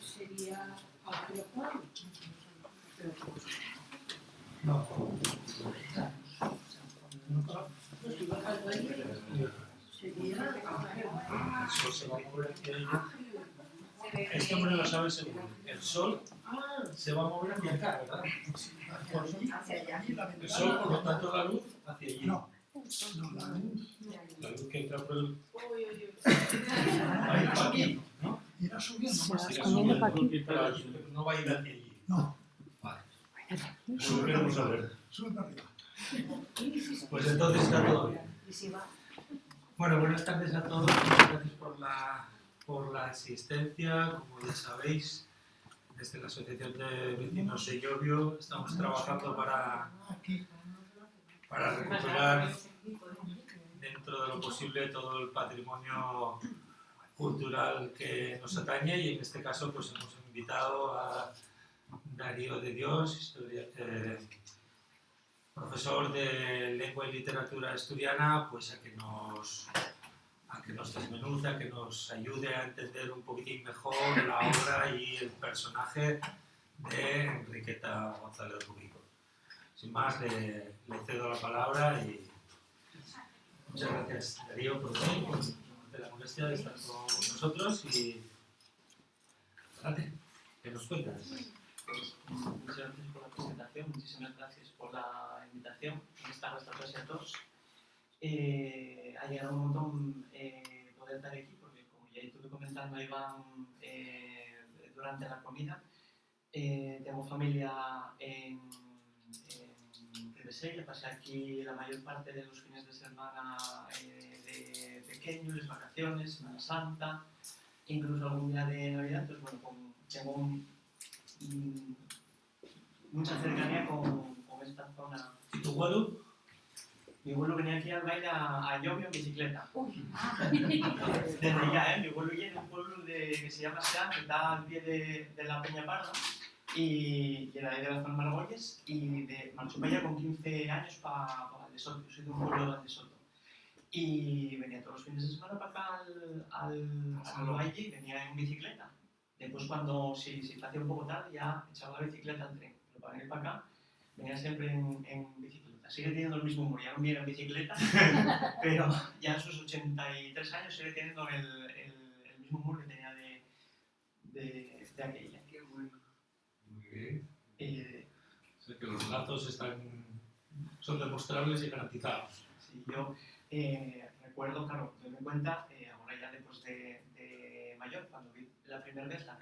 Sería Juan. No. El sol se va a mover hacia ella. Este hombre lo sabe seguro. El sol se va a mover hacia acá, ¿verdad? Hacia allá. El sol, por lo tanto, la luz hacia allí. No, La luz que entra por el... va a ir para aquí, ¿no? irá subiendo Se más. va Irá escondiendo para aquí. subiendo para allí, pero no va a ir hacia allí. No, Vale. Eso lo queremos saber. sube para arriba. Pues entonces está todo bien. ¿Y si va? Bueno, buenas tardes a todos. Muchas gracias por la asistencia. Como ya sabéis, desde la Asociación de Vecinos de Llodio estamos trabajando para recuperar dentro de lo posible todo el patrimonio cultural que nos atañe, y en este caso pues hemos invitado a Darío de Dios, profesor de Lengua y Literatura Asturiana, pues a que nos desmenuce, a que nos ayude a entender un poquitín mejor la obra y el personaje de Enriqueta González Rubico. Sin más, le cedo la palabra y muchas gracias, Darío, por venir, por la molestia de estar con nosotros, y adelante, ¿qué nos cuentas? Muchas gracias por la presentación, muchísimas gracias por la invitación. Buenas tardes a todos y a todos. Ha llegado un montón poder estar aquí, porque como ya estuve comentando a Iván durante la comida, tengo familia en Ribesella, pasé aquí la mayor parte de los fines de semana de pequeño, las vacaciones, Semana Santa, incluso algún día de Navidad. Entonces, bueno, tengo mucha cercanía con esta zona. ¿Y tu abuelo? Mi abuelo venía aquí al baile a Llodio en bicicleta. Desde ya, mi abuelo viene de un pueblo que se llama Sean, que está al pie de la Peña Parda, y era de las Margolles, y marchó para allá con 15 años para Valdesoto. Yo soy de un pueblo de Valdesoto. Y venía todos los fines de semana para acá al valle, y venía en bicicleta. Después, cuando si hacía un poco tarde, ya echaba la bicicleta al tren. Pero para venir para acá, venía siempre en bicicleta. Sigue teniendo el mismo humor, ya no viene en bicicleta, pero ya a sus 83 años sigue teniendo el mismo humor que tenía de aquella. Qué bueno. Muy bien. O sea que los lazos son demostrables y garantizados. Sí, yo recuerdo, claro, me doy cuenta, ahora ya después de mayor, cuando vi la primera vez la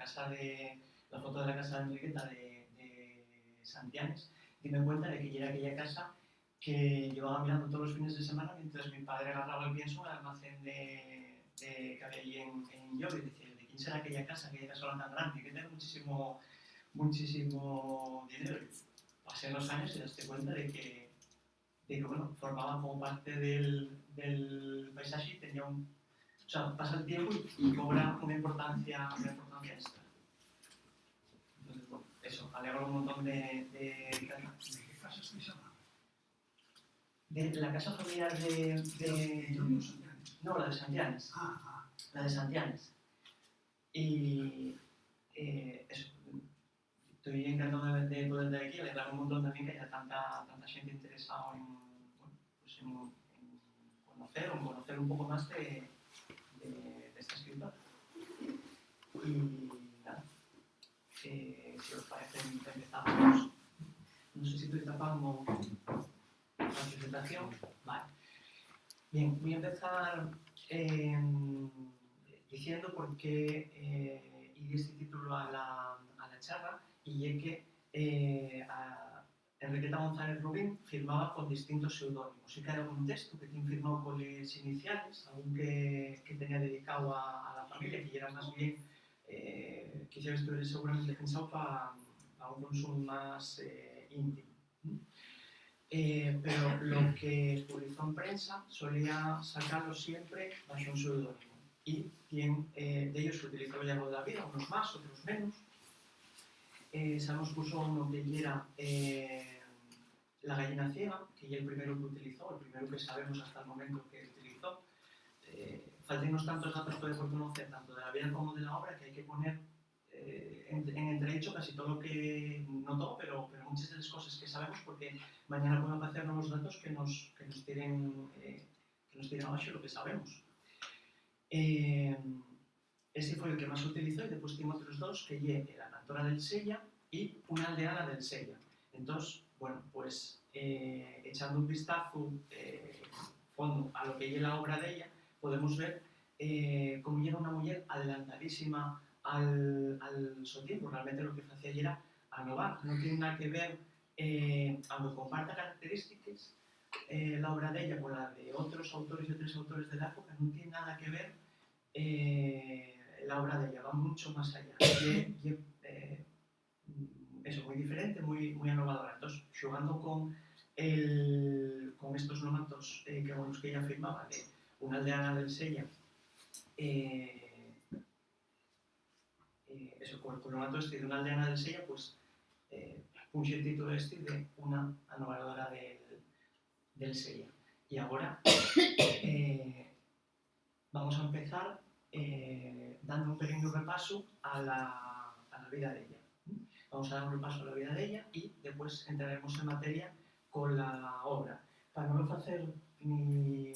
foto de la casa de Enriqueta de Santianes, me cuenta de que era aquella casa que llevaba mirando todos los fines de semana mientras mi padre agarraba el pienso en el almacén que había allí en Llodio, y decía, ¿de quién será aquella casa tan grande? Que tiene muchísimo dinero. Y pasé los años y te das cuenta de que bueno, formaba como parte del paisaje, y tenía o sea, pasa el tiempo y cobra una importancia extra. Entonces, bueno, eso, alegro un montón ¿De qué casa estáis hablando? de la casa familiar no, la de Santianes. La de Santianes. Y eso, estoy encantado de poder estar aquí, alegrar un montón también que haya tanta gente interesada en conocer un poco más de esta escritora. Y nada, si os parece, empezamos. No sé si estoy tapando la presentación. Vale. Bien, voy a empezar diciendo por qué di este título a la charla, y es que Enriqueta González Rubín firmaba con distintos seudónimos. Sí que hay algún texto que tiene firmado con las iniciales, algún que tenía dedicado a la familia, que era más bien, quisiera estuviera seguramente pensado para un consumo más íntimo. Pero lo que publicó en prensa solía sacarlo siempre bajo un seudónimo. Y de ellos se utilizó a lo largo de la vida, unos más, otros menos. sabemos que usó uno que era la gallina ciega, que es el primero que utilizó, el primero que sabemos hasta el momento que utilizó. Faltan unos tantos datos por conocer, tanto de la vida como de la obra, que hay que poner en entredicho casi todo lo que, no todo, pero muchas de las cosas que sabemos, porque mañana pueden aparecer nuevos datos que nos tiren abajo lo que sabemos. Ese fue el que más utilizó y después tengo otros dos, que es la cantora del Sella y una aldeana del Sella. Entonces, bueno, pues echando un vistazo fondo a lo que es la obra de ella, podemos ver cómo era una mujer adelantadísima al su tiempo. Realmente lo que hacía ella era innovar, no tiene nada que ver, aunque comparta características, la obra de ella con la de otros autores y otros autores de la época, no tiene nada que ver la obra de ella, va mucho más allá. Eso, muy diferente, muy innovadora. Entonces, jugando con estos nomatos que ella firmaba, de una aldeana del Sella, eso, con el nomato este de una aldeana del Sella, pues puse el título este de una anovadora del Sella. Y ahora vamos a empezar dando un pequeño repaso a la vida de ella. Vamos a dar un repaso a la vida de ella y después entraremos en materia con la obra. Para no lo hacer ni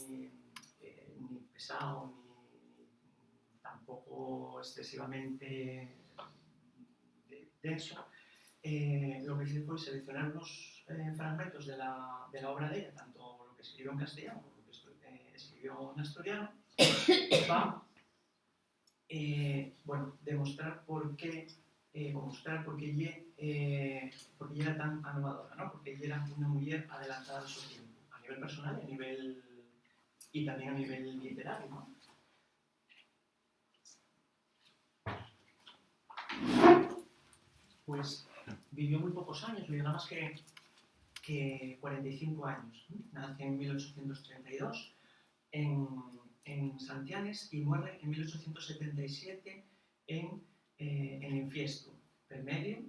pesado ni tampoco excesivamente denso, lo que hice fue seleccionar unos fragmentos de la obra de ella, tanto lo que escribió en castellano como lo que escribió en asturiano, para demostrar por qué ella era tan innovadora, ¿no? Porque ella era una mujer adelantada a su tiempo, a nivel personal y también a nivel literario, ¿no? Pues vivió muy pocos años, vivió nada más que 45 años. Nació en 1832 en Santianes y muere en 1877 en Infiesto. Per medio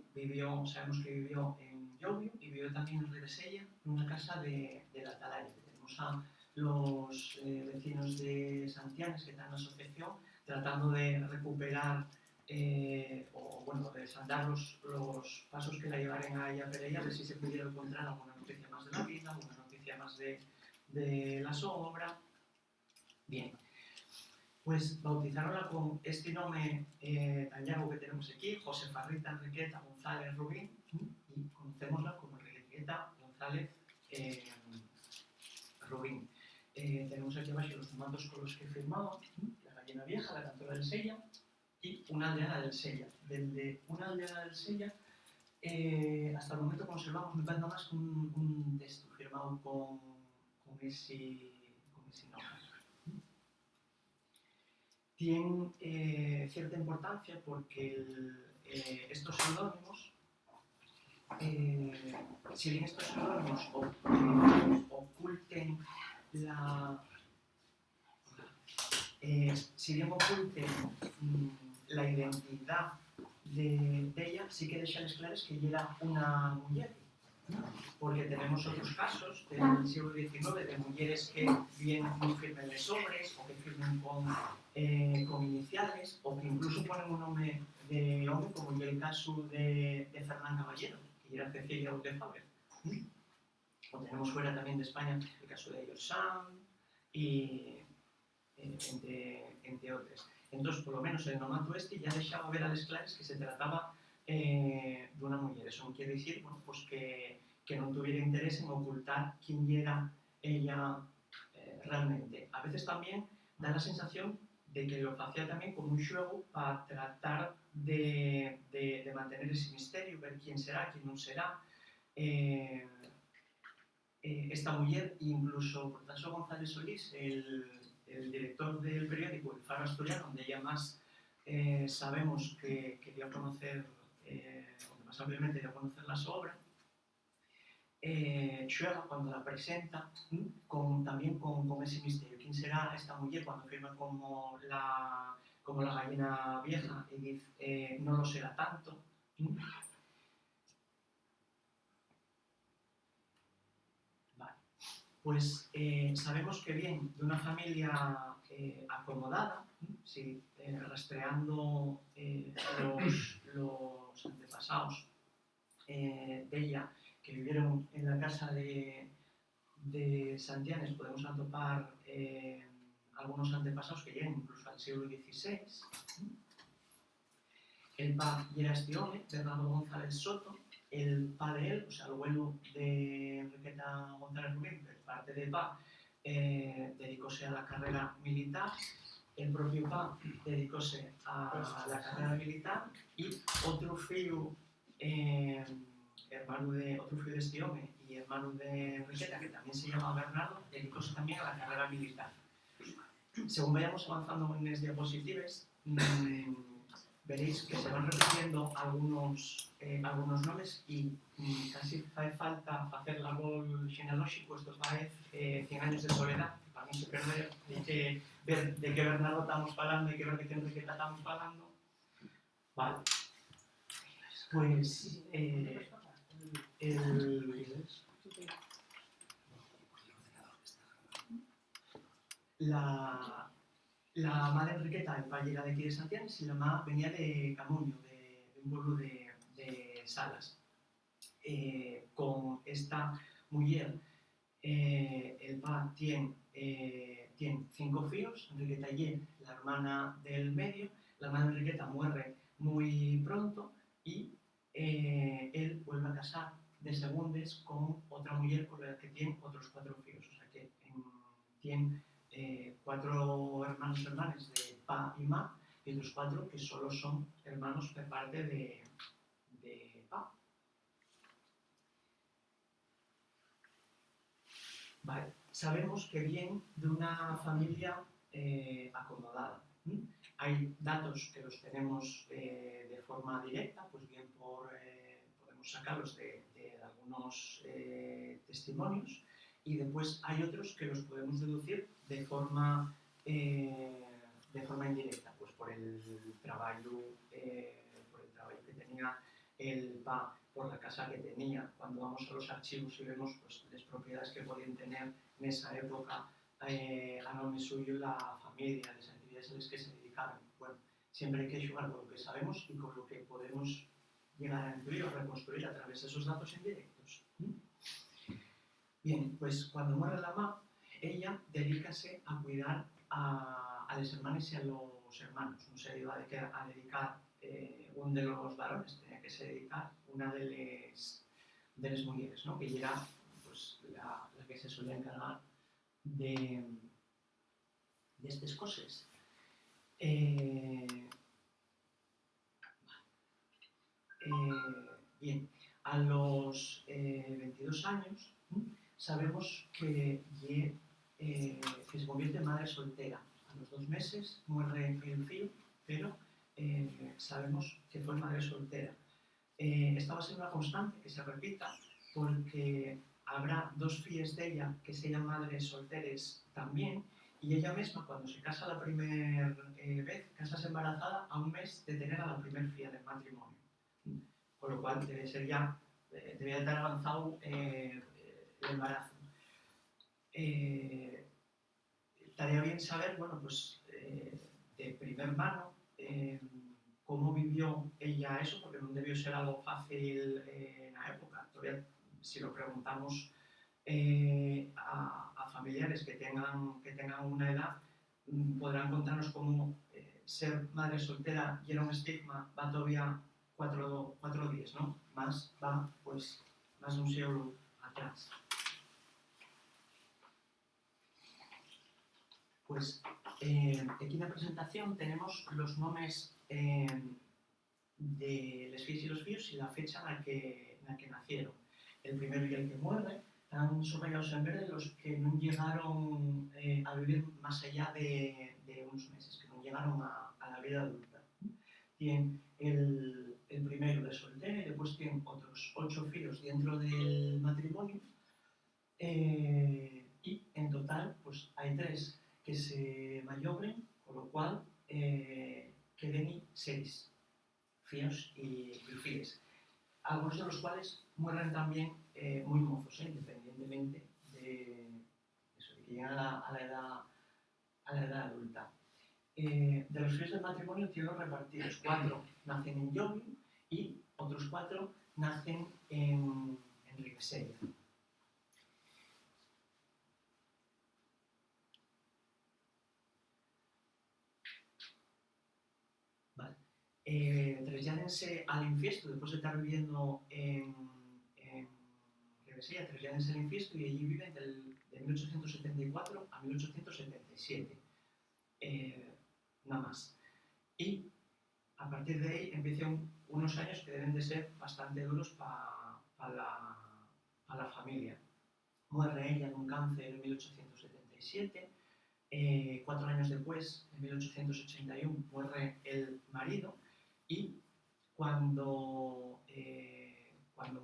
sabemos que vivió en Llobio y vivió también en Ribesella, en una casa de la Atalaya. Tenemos a los vecinos de Santianes que están en la asociación tratando de recuperar de desandar los pasos que la llevaron a ella, pero a ver si se pudiera encontrar alguna noticia más de la vida, alguna noticia más de la obra. Bien, pues bautizaronla con este nombre tan largo que tenemos aquí, Josefa Rita Enriqueta González Rubín, y conocémosla como Enriqueta González Rubín. Tenemos aquí abajo los tomatos con los que firmaba, la gallina vieja, la cantora del Sella y una aldeana del Sella. Desde una aldeana del Sella hasta el momento conservamos nada más un texto firmado con ese nombre. Tiene cierta importancia porque estos seudónimos, si bien estos seudónimos oculten la identidad de ella, sí que dejan claras que ella era una mujer, porque tenemos otros casos del siglo XIX de mujeres que bien firmen de sobres o que firmen con iniciales o que incluso ponen un nombre de hombre, como en el caso de Fernán Caballero, que era Cecilia de Faber. O tenemos fuera también de España el caso de Yosan y entre otros. Entonces, por lo menos el nomato este ya dejaba ver a las claras que se trataba de una mujer. Eso no quiere decir pues que no tuviera interés en ocultar quién era ella realmente. A veces también da la sensación de que lo hacía también como un juego para tratar de mantener ese misterio, ver quién será, quién no será. Esta mujer, incluso Portaso González Solís, el director del periódico El Faro Asturiano, donde ella más sabemos que dio a conocer, donde más ampliamente dio a conocer la obra, juega cuando la presenta también con ese misterio. ¿Quién será esta mujer cuando firma como la gallina vieja y dice no lo será tanto? pues sabemos que viene de una familia acomodada, sí, rastreando los antepasados de ella, que vivieron en la casa de Santianes, podemos atopar algunos antepasados que llegan incluso al siglo XVI. El pa era este home, Bernardo González Soto, el pa de él, o sea, el abuelo de Enriqueta González Rubín, por parte de pa, dedicóse a la carrera militar. El propio pa dedicóse a la carrera militar y otro filho, otro filho de este home y hermano de Enriqueta, que también se llama Bernardo, dedicóse también a la carrera militar. Según vayamos avanzando en las diapositivas, veréis que se van repitiendo algunos nombres y casi hace falta hacer el árbol genealógico. Esto parece 100 años de soledad, para no se perder ver de qué Bernardo estamos hablando y ver de qué Enriqueta estamos hablando. Vale. Pues la madre Enriqueta, el pallera de aquí de Santiago, se llamaba, venía de Camuño, de un pueblo de Salas. Con esta mujer, el pa tiene 5 hijos. Enriqueta y la hermana del medio. La hermana de Enriqueta muere muy pronto y él vuelve a casar de segundes con otra mujer con la que tiene otros 4 hijos. O sea que tiene 4 hermanos y hermanas de pa y ma y otros 4 que solo son hermanos por parte de pa. Vale. Sabemos que viene de una familia acomodada. Hay datos que los tenemos de forma directa, pues bien podemos sacarlos de algunos testimonios, y después hay otros que los podemos deducir de forma indirecta, pues por el trabajo que tenía el pa, por la casa que tenía. Cuando vamos a los archivos y vemos pues, las propiedades que podían tener en esa época a nombre suyo la familia, las actividades a las que se dedicaban. Bueno, siempre hay que jugar con lo que sabemos y con lo que podemos llegar a incluir o reconstruir a través de esos datos indirectos. Bien, pues cuando muere la ma, ella dedícase a cuidar a las hermanas y a los hermanos. No se iba a dedicar uno de los varones, tenía que se dedicar una de las mujeres, ¿no? Que era pues, la que se solía encargar de estas cosas. Bien, a los 22 años sabemos que se convierte en madre soltera. A los 2 meses muere el fill, pero sabemos que fue madre soltera. Esta va a ser una constante que se repita porque habrá 2 filles de ella que sean madres solteras también, y ella misma, cuando se casa la primera vez, casase embarazada a 1 mes de tener a la primera filla del matrimonio. Con lo cual debe ser ya, debe estar avanzado el embarazo. Estaría bien saber, bueno, pues de primer mano, cómo vivió ella eso, porque no debió ser algo fácil en la época. Todavía, si lo preguntamos a familiares que tengan una edad, podrán contarnos cómo ser madre soltera y era un estigma, va todavía 4 días, ¿no? Va pues más de un siglo atrás. Pues aquí en la presentación tenemos los nombres de los fillos y los fíos y la fecha en la que nacieron. El primero y el que muere están subrayados en verde los que no llegaron a vivir más allá de unos meses, que no llegaron a la vida adulta. Tienen el primero de soltera y después tienen otros 8 fíos dentro del matrimonio, y en total pues hay 3 que se mayobren, con lo cual queden 6 fíos y fíes, algunos de los cuales mueren también muy mozos, independientemente que llegan a la edad adulta. De los fíos del matrimonio tienen los repartidos. 4 nacen en Llobin y otros 4 nacen en Ribesella. Vale. Trasládense al Infiesto, después de estar viviendo en Ribesella, trasládense al Infiesto y allí viven de 1874 a 1877. Nada más. Y a partir de ahí empiezan unos años que deben de ser bastante duros para la familia. Muere ella de un cáncer en 1877. 4 años después, en 1881, muere el marido. Y cuando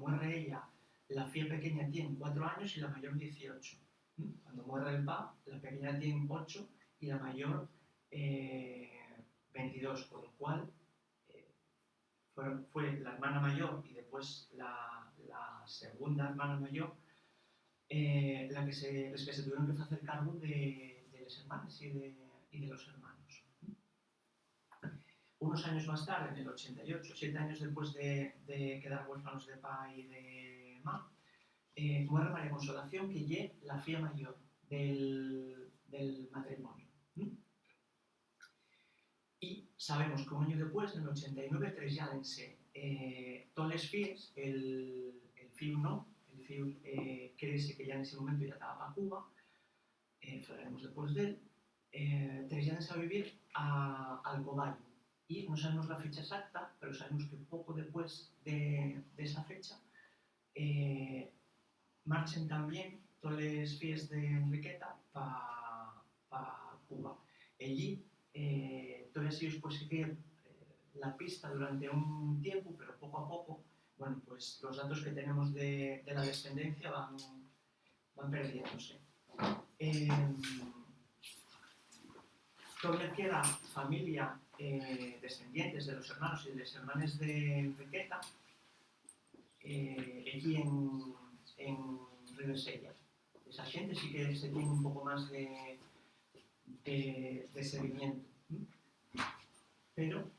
muere ella, la filla pequeña tiene 4 años y la mayor 18. Cuando muere el papá, la pequeña tiene 8 y la mayor 22, con lo cual fue la hermana mayor y después la segunda hermana mayor las que se tuvieron que hacer cargo de los hermanos y de los hermanos. Unos años más tarde, en el 88, 7 años después de quedar huérfanos de pa y de ma, muere María Consolación, que es la filla mayor del matrimonio. Y sabemos que un año después, en el 89, trasládense todas las filles, el fiu no, el fiu crece que ya en ese momento ya estaba para Cuba, hablaremos después de él, trasládense a vivir a Alcobayo. Y no sabemos la fecha exacta, pero sabemos que poco después de esa fecha marchen también todas las filles de Enriqueta para Cuba. Allí todavía ellos pueden seguir la pista durante un tiempo, pero poco a poco, bueno, pues los datos que tenemos de la descendencia van perdiéndose. Todavía queda familia descendientes de los hermanos y de las hermanas de Enriqueta aquí en Ribesella. Esa gente sí que se tiene un poco más de seguimiento. Pero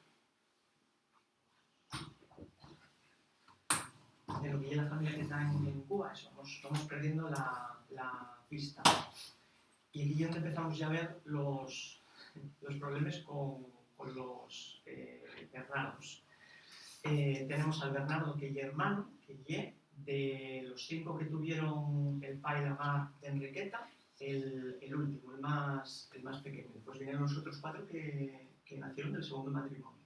de lo que es la familia que está en Cuba, eso, vamos perdiendo la pista. Y aquí es donde empezamos ya a ver los problemas con los Bernardos. Tenemos al Bernardo que es hermano, que es de los 5 que tuvieron el pa y la ma de Enriqueta, el último, el más pequeño. Después vienen los otros 4 que nacieron del segundo matrimonio.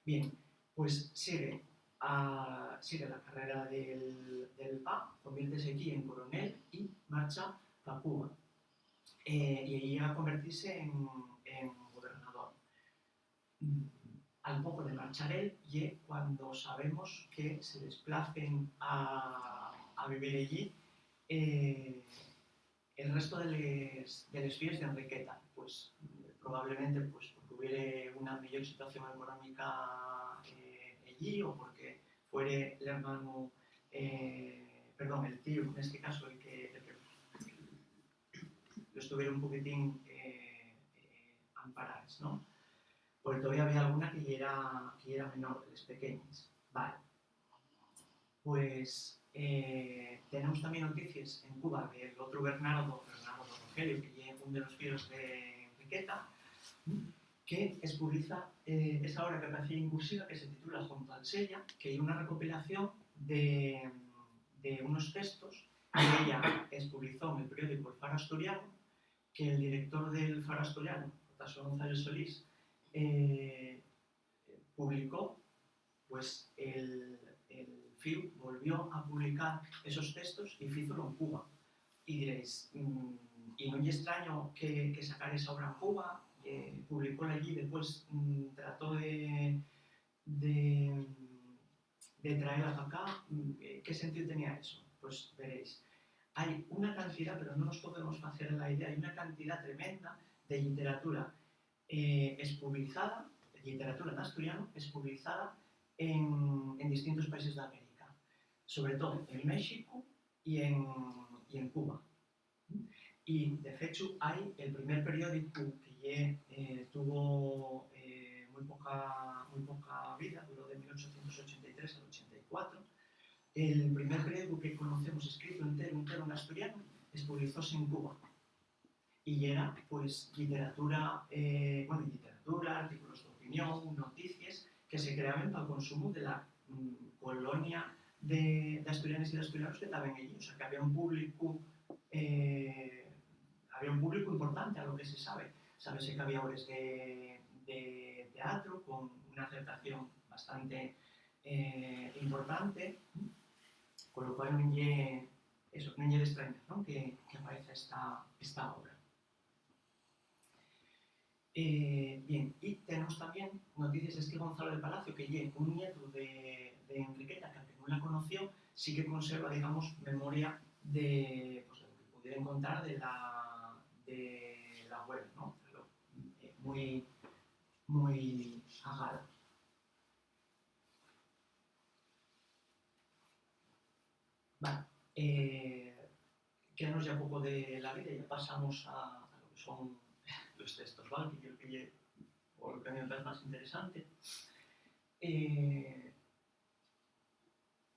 Bien, pues sigue la carrera del pa, conviértese aquí en coronel y marcha a Cuba. Y allí va a convertirse en gobernador. Al poco de marchar él, y cuando sabemos que se desplacen a vivir allí el resto de las filles de Enriqueta, pues probablemente pues, porque hubiera una mejor situación económica allí o porque fuere el hermano, el tío en este caso, el que lo estuviera un poquitín amparados, ¿no? Porque todavía había alguna que era menor, de las pequeñas. Vale. Pues tenemos también noticias en Cuba del otro Bernardo Rogelio, que es uno de los fieles de Enriqueta, que es publica esa obra que aparecía incursiva que se titula Junto al Sella, que es una recopilación de unos textos que ella publicó en el periódico El Faro Asturiano, que el director del Faro Asturiano, Tasso González Solís, publicó, pues el FIU volvió a publicar esos textos y hízolo en Cuba. Y diréis, ¿y no es extraño que sacar esa obra en Cuba? Publicóla allí, después trató de traerla para acá. ¿Qué sentido tenía eso? Pues veréis. Hay una cantidad, pero no nos podemos hacer la idea, hay una cantidad tremenda de literatura expublicada, literatura en asturiano, expublicada en distintos países de América, sobre todo en México y en Cuba. y de hecho hay el primer periódico que tuvo muy poca vida, duró de 1883 al 84. El primer periódico que conocemos escrito entero en asturiano publicóse en Cuba y era pues literatura, artículos de opinión, noticias que se creaban para el consumo de la colonia de asturianos y de asturianos que estaban allí, o sea que había un público importante a lo que se sabe. Sábese que había obras de teatro con una aceptación bastante importante, con lo cual non lle de extrañar, ¿no? que aparece esta obra. Bien, y tenemos también noticias de este Gonzalo del Palacio, que lle un nieto de Enriqueta, que aunque no la conoció, sí que conserva, digamos, memoria de, pues, de lo que pudiera encontrar de la web, ¿no? Pero, muy agado. Vale, quedanos ya un poco de la vida y ya pasamos a lo que son los textos, ¿vale? Que yo pillé por lo que me parece más interesante.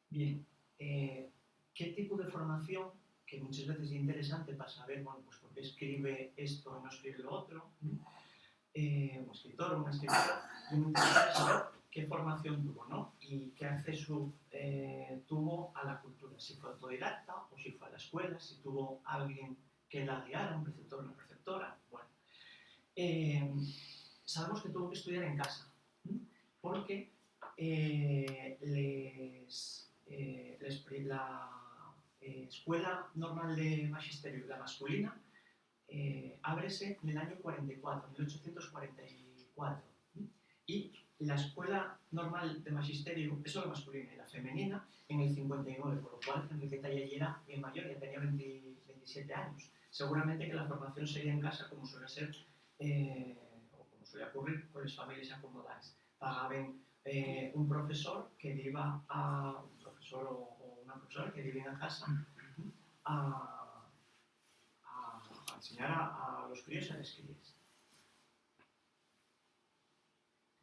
Bien, ¿qué tipo de formación, que muchas veces es interesante para saber, bueno, pues por qué escribe esto y no escribe lo otro, un escritor o una escritora, y me interesa saber qué formación tuvo, ¿no? Y qué acceso tuvo a la cultura, si fue autodidacta o si fue a la escuela, si tuvo alguien que la guiara, un preceptor o una preceptora, bueno. Sabemos que tuvo que estudiar en casa, porque la Escuela Normal de Magisterio, la masculina, ábrese en el año 44, 1844, y la Escuela Normal de Magisterio, eso la masculina, y la femenina, en el 59, por lo cual Enriqueta ya era mayor, ya tenía 27 años. Seguramente que la formación sería en casa, como suele ser, o como suele ocurrir con las familias acomodadas. Pagaban un profesor que iba a un profesor o una profesora que vivía en casa a enseñar a los críos y a las crías.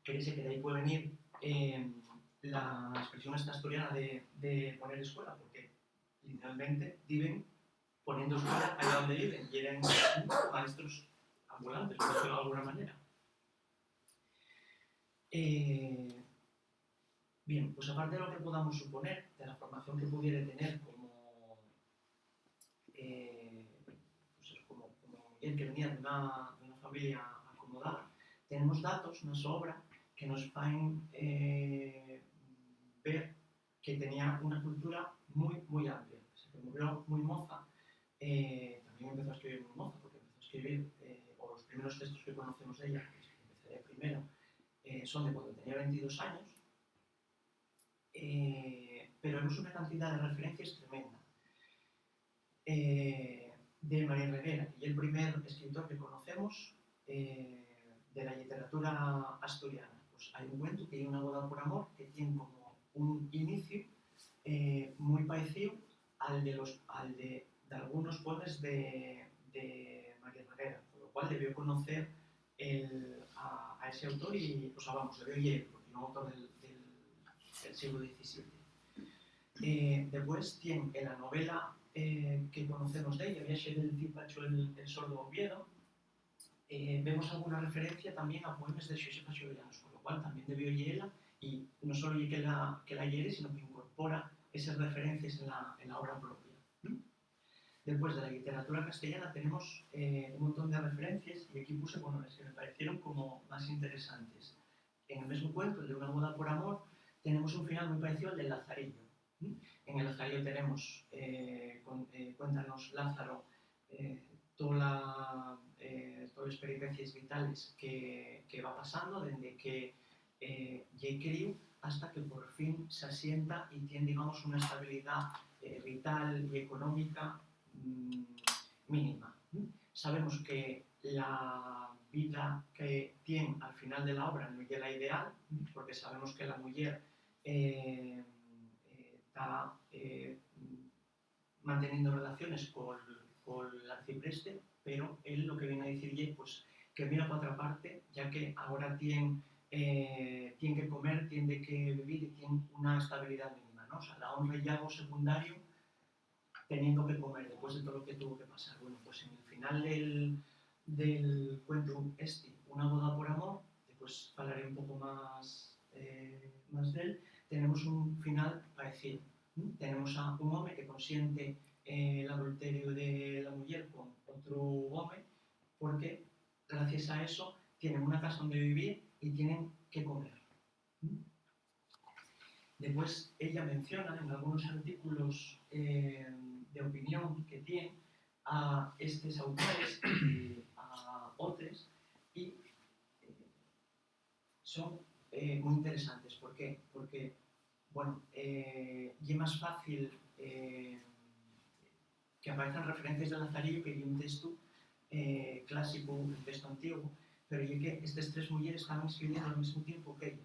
Créese que de ahí puede venir la expresión esta asturiana de poner escuela, porque literalmente viven poniendo escuela allá donde viven y eran maestros ambulantes, por decirlo de alguna manera. Bien, pues aparte de lo que podamos suponer, de la formación que pudiera tener como mujer que venía de una familia acomodada, tenemos datos, una sobra, que nos van ver que tenía una cultura muy amplia. Se murió muy moza, también empezó a escribir muy moza, porque empezó a escribir, o los primeros textos que conocemos de ella, que empecé primero, son de cuando tenía 22 años, pero vemos una cantidad de referencias tremenda. De María Reguera, y el primer escritor que conocemos de la literatura asturiana. Pues hay un cuento que hay una boda por amor que tiene como un inicio muy parecido al de algunos poemas de María Reguera, con lo cual debió conocer a ese autor y, o sea, vamos, debió leer, porque no autor del siglo XVII. Después tiene en la novela que conocemos de ella, Viaje del Cipacho el sordo Oviedo, vemos alguna referencia también a poemas de Xosefa Xovellanos, con lo cual también debió leerla, y no solo que la llegue, sino que incorpora esas referencias en la obra propia. Después de la literatura castellana tenemos un montón de referencias, y aquí puse las que me parecieron como más interesantes. En el mismo cuento, el de Una boda por amor, tenemos un final muy parecido al del Lazarillo. En el Lazarillo tenemos, cuéntanos Lázaro, todas las peripecias vitales que va pasando desde que ya crió hasta que por fin se asienta y tiene, digamos, una estabilidad vital y económica mínima. Sabemos que la vida que tiene al final de la obra no es la ideal, porque sabemos que la mujer está manteniendo relaciones con por el arcipreste, pero él lo que viene a decirle, pues, que mira para otra parte, ya que ahora tienen que comer, tienen que vivir y tienen una estabilidad mínima, ¿no? O sea, la honra y algo secundario teniendo que comer después de todo lo que tuvo que pasar. Bueno, pues en el final del cuento Una boda por amor, después hablaré un poco más de él, tenemos un final parecido. Tenemos a un hombre que consiente el adulterio de la mujer con otro hombre porque gracias a eso tienen una casa donde vivir y tienen que comer. Después ella menciona en algunos artículos de opinión que tiene a estos autores y a otros y son muy interesantes. ¿Por qué? Porque, bueno, y es más fácil que aparezcan referencias de Lazarillo que hay un texto clásico, un texto antiguo, pero y que estas tres mujeres estaban escribiendo al mismo tiempo que ella.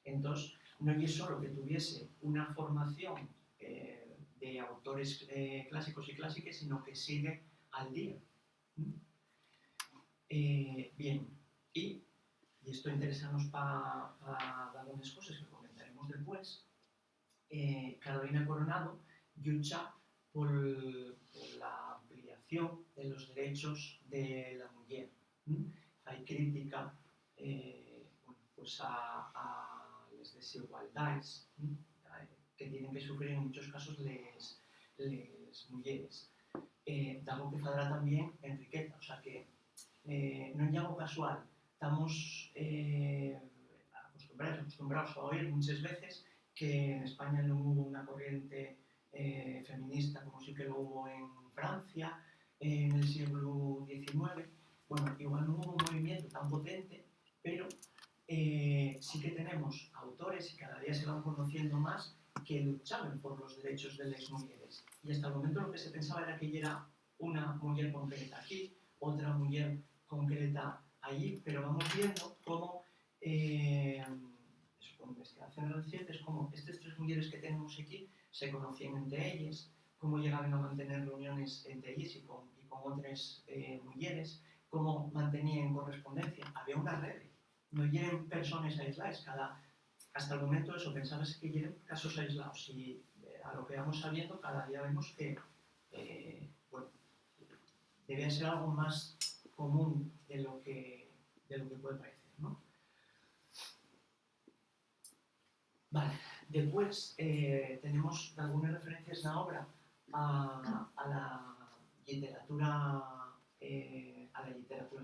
Entonces, no es solo que tuviese una formación de autores clásicos y clásicas, sino que sigue al día. Bien, y esto interesamos para algunas cosas que comentaremos después. Carolina Coronado lucha por la ampliación de los derechos de la mujer. Hay crítica pues a las desigualdades que tienen que sufrir en muchos casos las mujeres. Algo que faltará también Enriqueta, o sea que no es algo casual. Estamos acostumbrados a oír muchas veces que en España no hubo una corriente feminista como sí que lo hubo en Francia en el siglo XIX. Bueno, igual no hubo un movimiento tan potente, pero sí que tenemos autores y cada día se van conociendo más que luchaban por los derechos de las mujeres. Y hasta el momento lo que se pensaba era que ella era una mujer concreta aquí, otra mujer concreta allí, pero vamos viendo cómo, con investigaciones recientes, cómo estas tres mujeres que tenemos aquí se conocían entre ellas, cómo llegaban a mantener reuniones entre ellas y con otras mujeres, cómo mantenían correspondencia. Había una red, no eran personas aisladas, hasta el momento eso pensabas que eran casos aislados y a lo que vamos sabiendo cada día vemos que bueno, debía ser algo más común de lo que puede parecer, ¿no? Vale, después tenemos algunas referencias en la obra a la literatura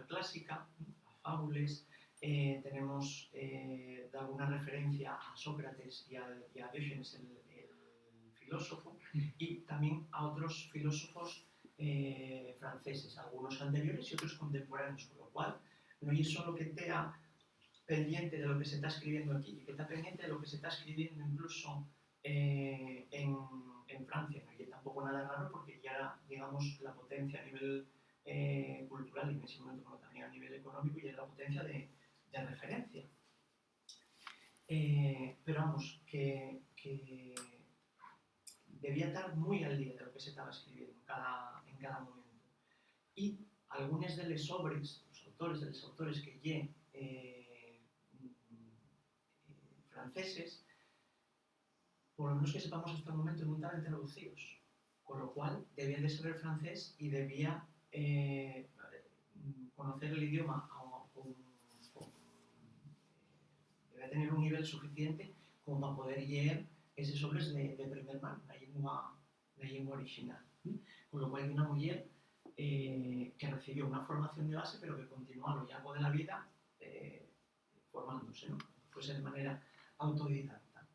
clásica, a fábulas. Tenemos alguna referencia a Sócrates y a Diógenes, el filósofo, y también a otros filósofos franceses, algunos anteriores y otros contemporáneos, con lo cual no es solo que esté pendiente de lo que se está escribiendo aquí, que está pendiente de lo que se está escribiendo incluso en Francia, no es tampoco nada raro porque ya era, digamos, la potencia a nivel cultural y en ese momento como también a nivel económico ya era la potencia de referencia. Pero vamos, que debía estar muy al día de lo que se estaba escribiendo en cada momento. Y algunos de los obras, los autores que lle franceses, por lo menos que sepamos hasta el momento, no estaban traducidos, con lo cual debía de saber francés y debía conocer el idioma debe tener un nivel suficiente como para poder leer esos obras de primer mano, la lengua original. Con lo cual hay una mujer que recibió una formación de base pero que continuó a lo largo de la vida formándose, ¿no? Fuese de manera autodidacta.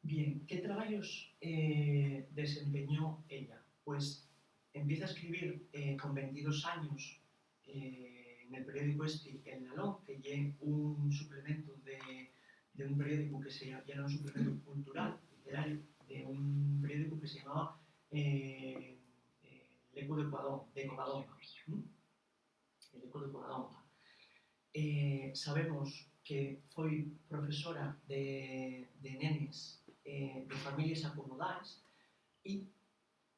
Bien, ¿qué trabajos desempeñó ella? Pues empieza a escribir con 22 años en el periódico El Lalón, que es un suplemento de un periódico que se llama un suplemento cultural, literario, de un periódico que se llamaba El Eco de Covadonga. El Eco de Covadonga. Sabemos que foi profesora de nenes de familias acomodadas e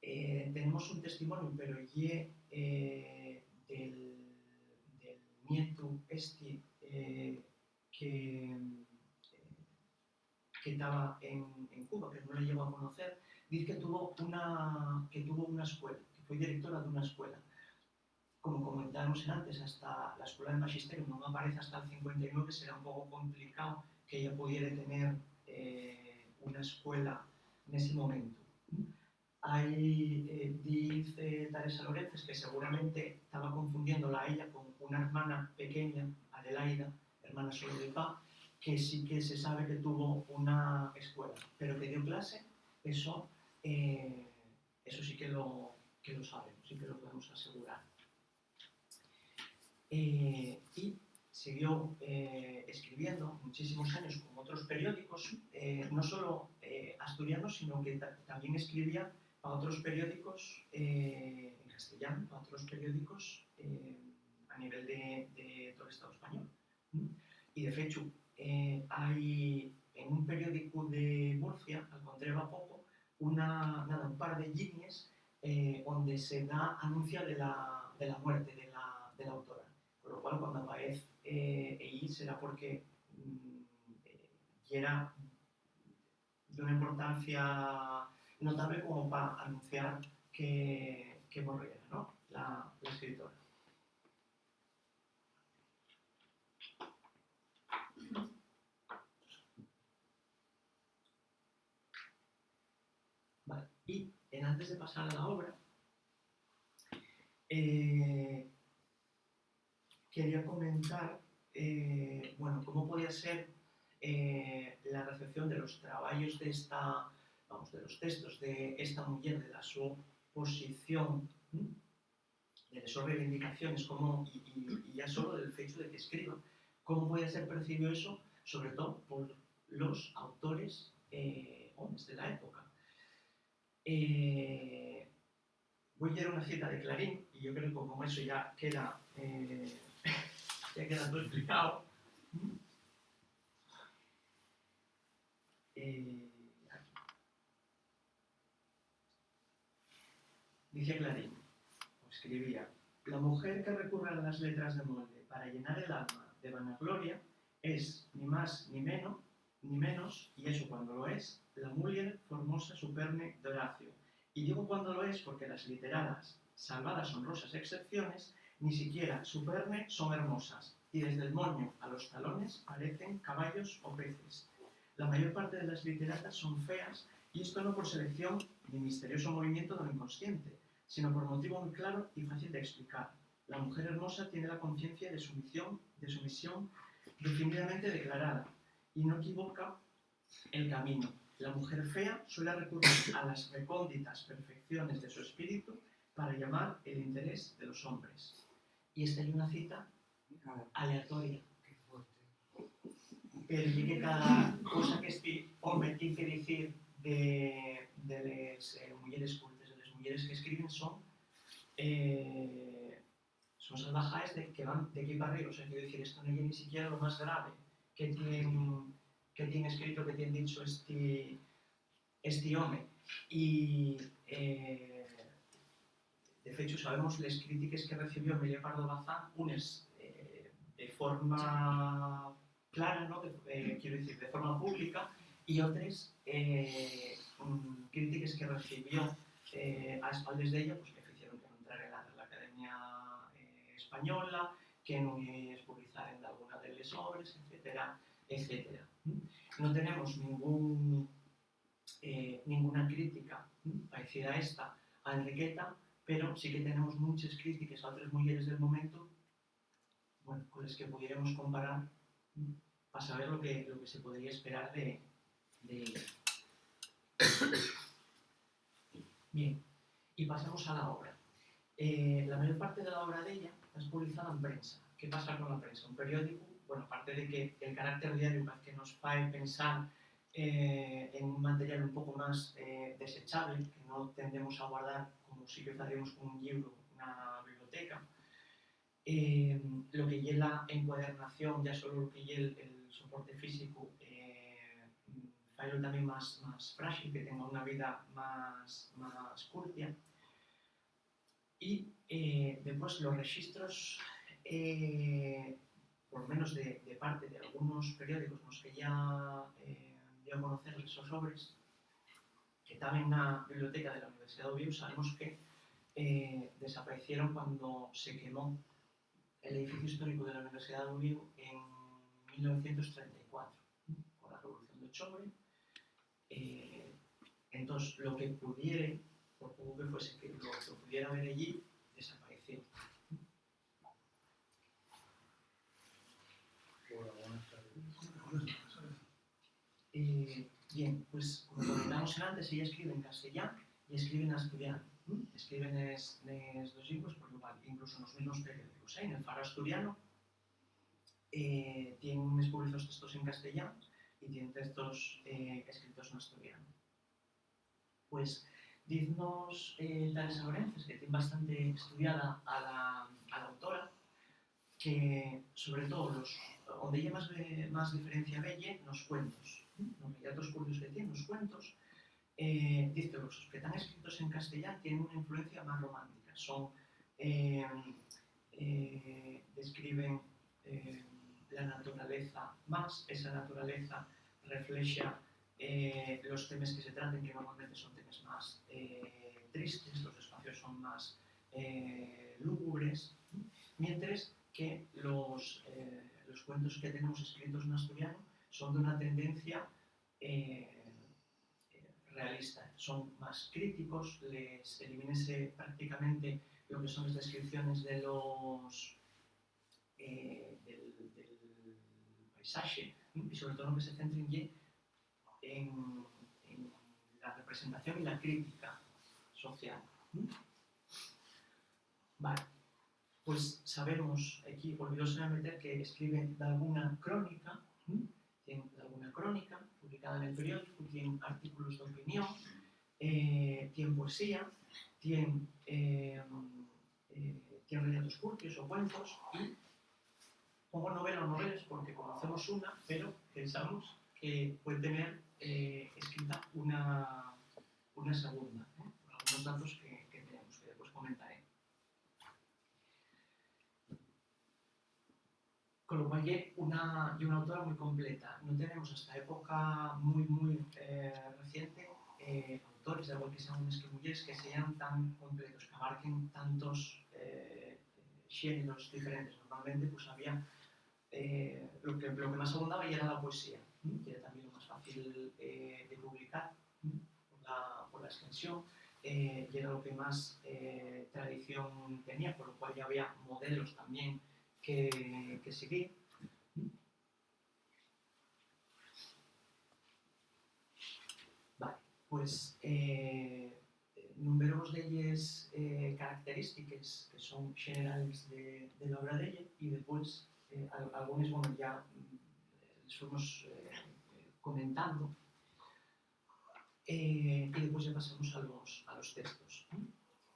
tenemos un testimonio, pero del nieto que estaba en Cuba, que no le llegó a conocer, dice que tuvo una escuela, que fue directora de una escuela. Como comentábamos antes, hasta la escuela de magisterio no aparece hasta el 59, será un poco complicado que ella pudiera tener una escuela en ese momento. Ahí dice Teresa Lorences que seguramente estaba confundiéndola a ella con una hermana pequeña, Adelaida, hermana solo de Pa, que sí que se sabe que tuvo una escuela, pero que dio clase, eso sí que lo sabemos, sí que lo podemos asegurar. Y siguió escribiendo muchísimos años con otros periódicos, no solo asturianos, sino que también escribía para otros periódicos en castellano, para otros periódicos a nivel de todo el Estado español. Y de hecho, hay en un periódico de Murcia, encontré va poco, un par de líneas donde se da anuncia de la muerte de la autora. Con lo cual, cuando aparece ahí será porque era de una importancia notable como para anunciar que moría, ¿no? la escritora. Vale. Y antes de pasar a la obra, quería comentar cómo podía ser la recepción de los trabajos de los textos de esta mujer, de la su posición, de sus reivindicaciones, y ya solo del hecho de que escriba, cómo puede ser percibido eso, sobre todo por los autores hombres de la época. Voy a leer una cita de Clarín, y yo creo que con eso ya queda todo explicado. Dice Clarín, o escribía: la mujer que recurre a las letras de molde para llenar el alma de vanagloria es, ni más ni menos, y eso cuando lo es, la mujer formosa superne de Horacio. Y digo cuando lo es porque las literadas, salvadas honrosas excepciones, ni siquiera superne son hermosas, y desde el moño a los talones parecen caballos o peces. La mayor parte de las literatas son feas, y esto no por selección ni misterioso movimiento de lo inconsciente, sino por motivo muy claro y fácil de explicar. La mujer hermosa tiene la conciencia de su misión definidamente declarada, y no equivoca el camino. La mujer fea suele recurrir a las recónditas perfecciones de su espíritu para llamar el interés de los hombres. Y esta es una cita aleatoria. Pero sí que cada cosa que este hombre tiene que decir de las mujeres cultas, de las mujeres que escriben, son salvajes que van de aquí para arriba. O sea, quiero decir, esto no es ni siquiera lo más grave que tiene escrito, que tiene dicho este hombre. Y de hecho sabemos las críticas que recibió Emilia Pardo Bazán, unas de forma clara, ¿no? Quiero decir, de forma pública, y otras críticas que recibió a espaldas de ella, pues que hicieron que no entrara en la Academia Española, que no publicar en alguna de las obras, etcétera, etcétera. No tenemos ninguna crítica parecida a esta a Enriqueta, pero sí que tenemos muchas críticas a otras mujeres del momento, bueno, con las que pudiéramos comparar para saber lo que se podría esperar de ella. Bien, y pasamos a la obra. La mayor parte de la obra de ella es publicada en prensa. ¿Qué pasa con la prensa? Un periódico, bueno, aparte de que el carácter diario que nos va a pensar en un material un poco más desechable, que no tendemos a guardar como si que haríamos con un libro, una biblioteca. Lo que lleva la encuadernación, ya solo lo que lleva el soporte físico, faelo tamén máis frágil, que tenga unha vida máis curtia. E despois, os registros, por lo menos de parte de algunos periódicos nos que ya dio a conocer esos sobres, que tamén na biblioteca de la Universidad de Oviedo sabemos que desaparecieron cuando se quemó el edificio histórico de la Universidad de Oviedo en 1934, con la Revolución de Octubre. Entonces, lo que pudiera, por poco que fuese que lo que pudiera ver allí, desapareció. Bien, pues como comentamos antes, ella escribe en castellano y escribe en asturiano. Escribe en dos libros, por lo cual, incluso en los mismos periódicos. En el Faro Asturiano tienen publicados textos en castellano y tienen textos escritos en asturiano. Pues, diznos Teresa Lorences, que tiene bastante estudiada a la autora, que sobre todo donde ella más diferencia velle nos cuentos, los relatos curiosos que tienen los cuentos. Dice que los que están escritos en castellano tienen una influencia más romántica, describen la naturaleza más, esa naturaleza refleja los temas que se traten, que normalmente son temas más tristes, los espacios son más lúgubres, mientras que los cuentos que tenemos escritos en asturiano son de una tendencia realista, son más críticos, les elimínese prácticamente lo que son las descripciones de del paisaje, y sobre todo lo que se centren en la representación y la crítica social. Vale, pues sabemos, aquí olvidóse de meter que escriben de alguna crónica, tiene alguna crónica publicada en el periódico, tiene artículos de opinión, tiene poesía, tiene relatos curtos o cuentos, y pongo novela o novelas porque conocemos una, pero pensamos que puede tener escrita una segunda, por algunos datos que tenemos, que después comentaré. Con lo cual es una autora muy completa. No tenemos hasta época muy reciente autores, de igual que sean hombres que mujeres, que sean tan completos, que abarquen tantos géneros diferentes. Normalmente pues había lo que más abundaba y era la poesía, que era también lo más fácil de publicar por la extensión, y era lo que más tradición tenía, por lo cual ya había modelos también que seguir. Vale, pues numerosos de ellas características que son generales de la obra de ella, y después algunos, bueno, ya les fuimos comentando, y después ya pasamos a los textos.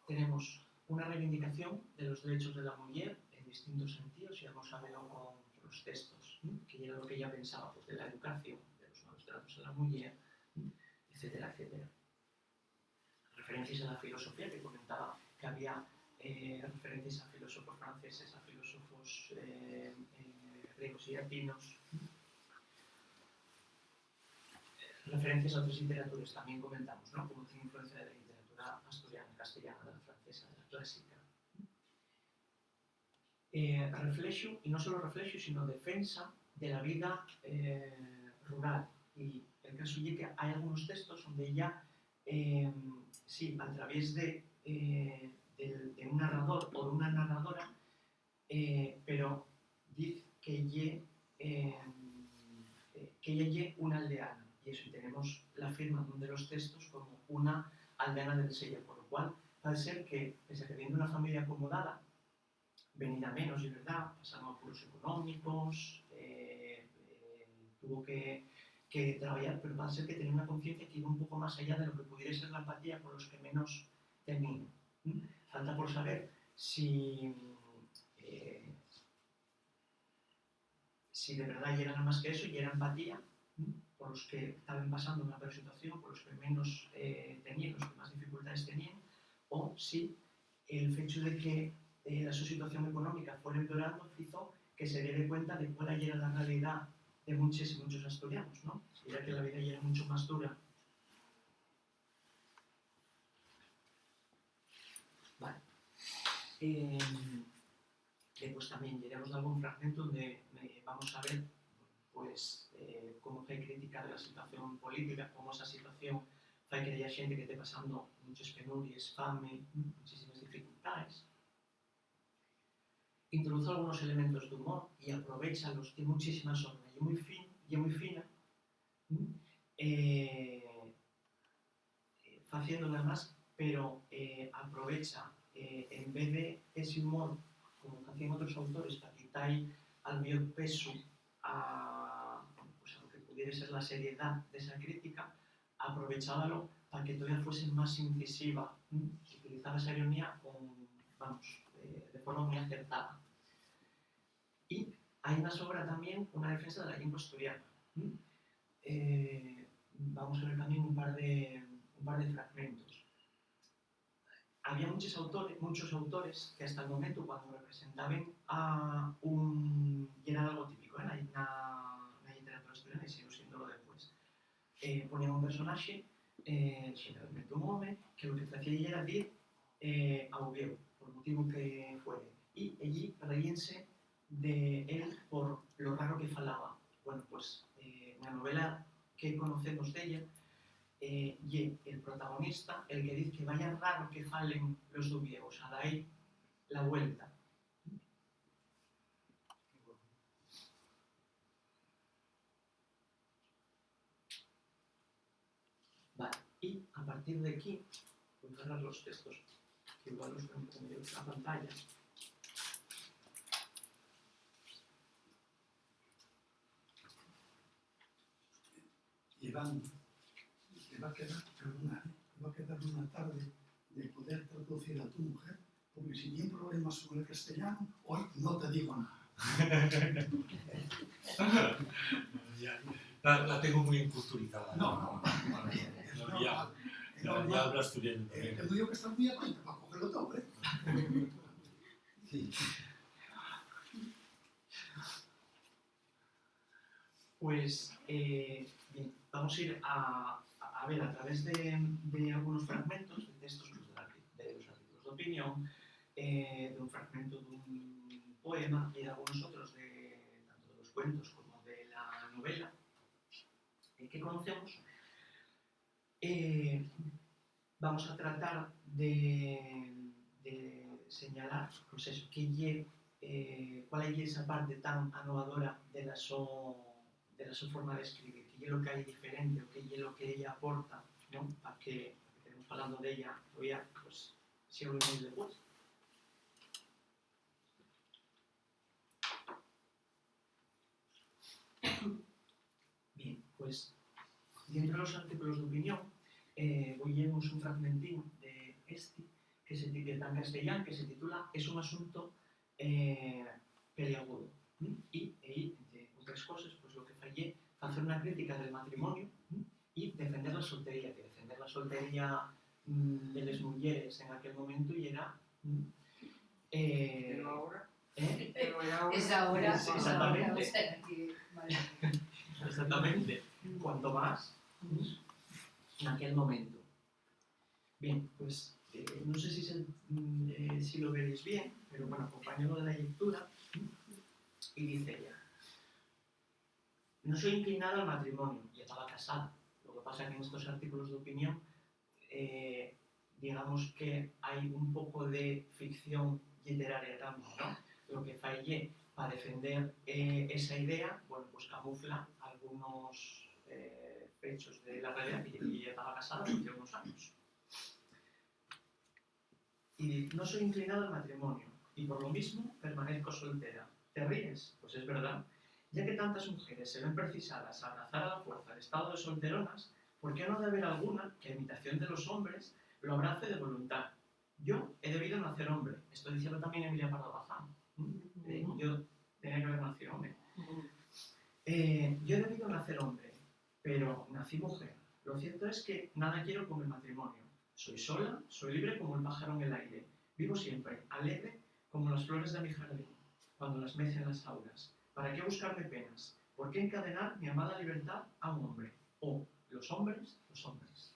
Tenemos una reivindicación de los derechos de la mujer en distintos sentidos, y vamos a verlo con los textos, que era lo que ella pensaba, pues, de la educación, de los nuevos tratos a la mujer, etcétera, etcétera. Referencias a la filosofía, que comentaba que había referencias a filósofos franceses, a filósofos griegos y latinos. Referencias a otras literaturas también comentamos, ¿no? Como tiene influencia de la literatura asturiana, castellana, de la francesa, de la clásica. Reflexo, y no solo reflexo, sino defensa de la vida rural. Y el caso es que hay algunos textos donde ella, sí, a través de un narrador o de una narradora, pero dice que ella es una aldeana. Y eso, y tenemos la firma de los textos como una aldeana del Sella, por lo cual puede ser que, pese a que viene de una familia acomodada, venida menos, de verdad, pasaron apuros económicos, tuvo que trabajar, pero puede ser que tenía una conciencia que iba un poco más allá de lo que pudiera ser la empatía con los que menos tenían. Falta por saber si de verdad era nada más que eso y era empatía, por los que estaban pasando una peor situación, por los que menos tenían, los que más dificultades tenían, o si el hecho de que su situación económica fuera empeorando hizo que se diera cuenta de cuál era la realidad de muchos y muchos asturianos, ¿no? Ya que la vida ya era mucho más dura. Vale. Después también llegaremos a algún fragmento donde vamos a ver pues, cómo hay criticar la situación política, cómo esa situación fai que haya xente que esté pasando muchas penurias, fame, muchísimas dificultades. Introduce algunos elementos de humor y aprovechalos, tiene muchísima sorna y muy fina, haciéndola más, pero aprovecha, en vez de ese humor, como hacían otros autores, para quitar al mayor peso pues a lo que pudiera ser la seriedad de esa crítica, aprovechábalo para que todavía fuese más incisiva, utilizaba esa ironía de forma muy acertada. Y hay en la obra también una defensa de la lengua asturiana. Vamos a ver también un par de fragmentos. Había muchos autores que hasta el momento, cuando representaban a y era algo típico en la literatura asturiana y sigue siéndolo después, ponían un personaje, generalmente un hombre, que lo que hacía era decir a viejo, por motivo que fuere, y allí reíense de él por lo raro que falaba. Bueno, pues la novela que conocemos de ella, y el protagonista, el que dice que vaya raro que falen los dubiegos, a ahí la vuelta. Vale, y a partir de aquí, voy a cerrar los textos, que igual los ven en la pantalla. Iván, te va a quedar una tarde de poder traducir a tu mujer, porque si tiene problemas con el castellano, hoy no te digo nada. La tengo muy inculturizada. No, Ya hablo asturiano también. Te digo que estás muy atento para cogerlo todo, ¿eh? Sí. Pues, bien, vamos a ir a ver a través de algunos fragmentos de textos de los artículos de opinión, de un fragmento de un poema y de algunos otros, tanto de los cuentos como de la novela, que conocemos. Vamos a tratar de señalar, pues eso, cuál es esa parte tan innovadora de la su forma de escribir, qué es lo que hay diferente, o qué es lo que ella aporta, ¿no? Para que estemos hablando de ella todavía, pues, siglo y medio después. Bien, pues, dentro de los artículos de opinión, oímos un fragmentín de que está en castellano, que se titula «Es un asunto peliagudo». Y, entre otras cosas, pues lo que fallé fue hacer una crítica del matrimonio y defender la soltería, de las mujeres en aquel momento y era... Pero ahora... Pero ahora... Es ahora, sí, exactamente. O sea, que, vale. Exactamente. Cuanto más en aquel momento. Bien, pues no sé si lo veréis bien, pero bueno, acompañado de la lectura, y dice ella: no soy inclinada al matrimonio, ya estaba casada. Lo que pasa es que en estos artículos de opinión, digamos que hay un poco de ficción literaria también, ¿no? Lo que fallé para defender esa idea, bueno, pues camufla algunos hechos de la realidad, y ella estaba casada hace unos años. Y no soy inclinada al matrimonio, y por lo mismo permanezco soltera. ¿Te ríes? Pues es verdad. Ya que tantas mujeres se ven precisadas a abrazar a la fuerza el estado de solteronas, ¿por qué no debe haber alguna que, a imitación de los hombres, lo abrace de voluntad? Yo he debido nacer hombre. Esto decía también Emilia Pardo Bazán. Yo tenía que haber nacido hombre. Yo he debido nacer hombre. pero nací mujer. Lo cierto es que nada quiero con el matrimonio. Soy sola, soy libre como el pájaro en el aire. Vivo siempre, alegre como las flores de mi jardín, cuando las mecen las auras. ¿Para qué buscarme penas? ¿Por qué encadenar mi amada libertad a un hombre? O los hombres, los hombres.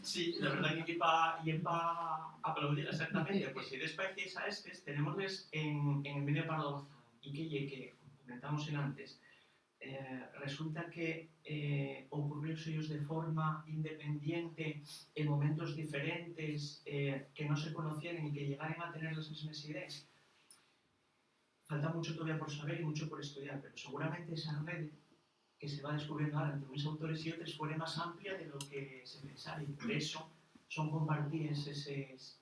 Sí, la verdad que para aplaudir exactamente, pues si despacies a estos, tenemos en Emilia Pardo Bazán, y que comentamos en antes, resulta que ocurrió ellos de forma independiente en momentos diferentes, que no se conocieran y que llegaran a tener las mismas ideas. Falta mucho todavía por saber y mucho por estudiar, pero seguramente esa red que se va descubriendo ahora entre unos autores y otros fuera más amplia de lo que se pensaba, y por eso son compartidas esas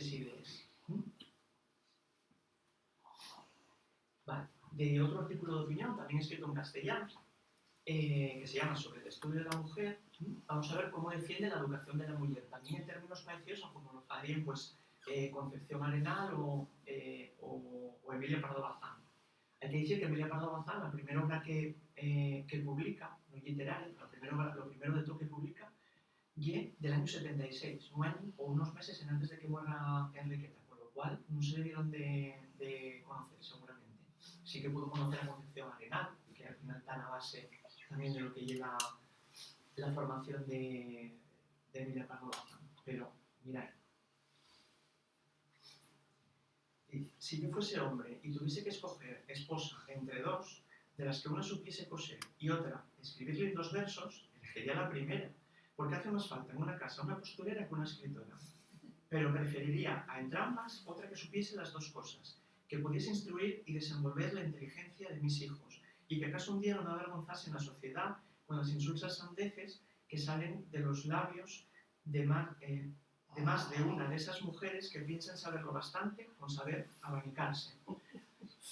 ideas. Vale. De otro artículo de opinión, también escrito en castellano, que se llama Sobre el estudio de la mujer, vamos a ver cómo defiende la educación de la mujer, también en términos parecidos a como lo harían pues, Concepción Arenal o Emilia Pardo Bazán. Hay que decir que Emilia Pardo Bazán, la primera obra que publica, no literaria, lo primero de todo que publica, y del año 76, un año o unos meses antes de que muera Enriqueta, con lo cual no se debieron de conocer seguramente. Sí que pudo conocer a Concepción Arenal, que al final está a la base también de lo que lleva la formación de Emilia Pardo Bazán. Pero, mirad, si yo fuese hombre y tuviese que escoger esposa entre dos, de las que una supiese coser y otra escribir lindos versos, elegiría la primera, porque hace más falta en una casa una costurera que una escritora. Pero preferiría a entrambas otra que supiese las dos cosas, que pudiese instruir y desenvolver la inteligencia de mis hijos, y que acaso un día no me avergonzase en la sociedad con las insulsas sandeces que salen de los labios de más de una de esas mujeres que piensan saberlo bastante con saber abanicarse.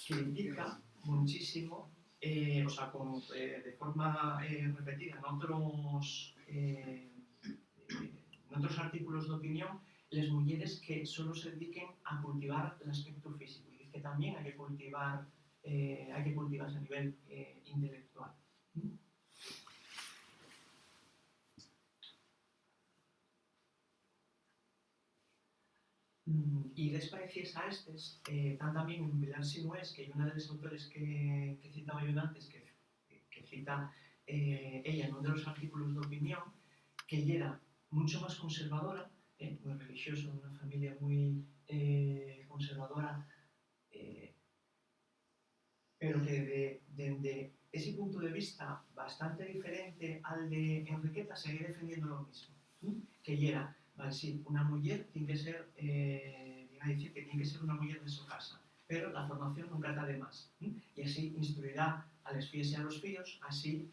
Que indica muchísimo, de forma repetida en otros artículos de opinión, las mujeres que solo se dediquen a cultivar el aspecto físico, y es que también hay que cultivarse a nivel intelectual. Y les pareciese a estos, también en Pilar Sinués, que hay una de los autores que citaba yo antes, que cita ella en uno de los artículos de opinión, que era mucho más conservadora, muy religiosa, una familia muy conservadora, pero que desde ese punto de vista bastante diferente al de Enriqueta, seguía defendiendo lo mismo, que era, vale, sí, una mujer tiene que ser, iba a decir que tiene que ser una mujer de su casa, pero la formación nunca está de más, y así instruirá a las fías y a los fíos, así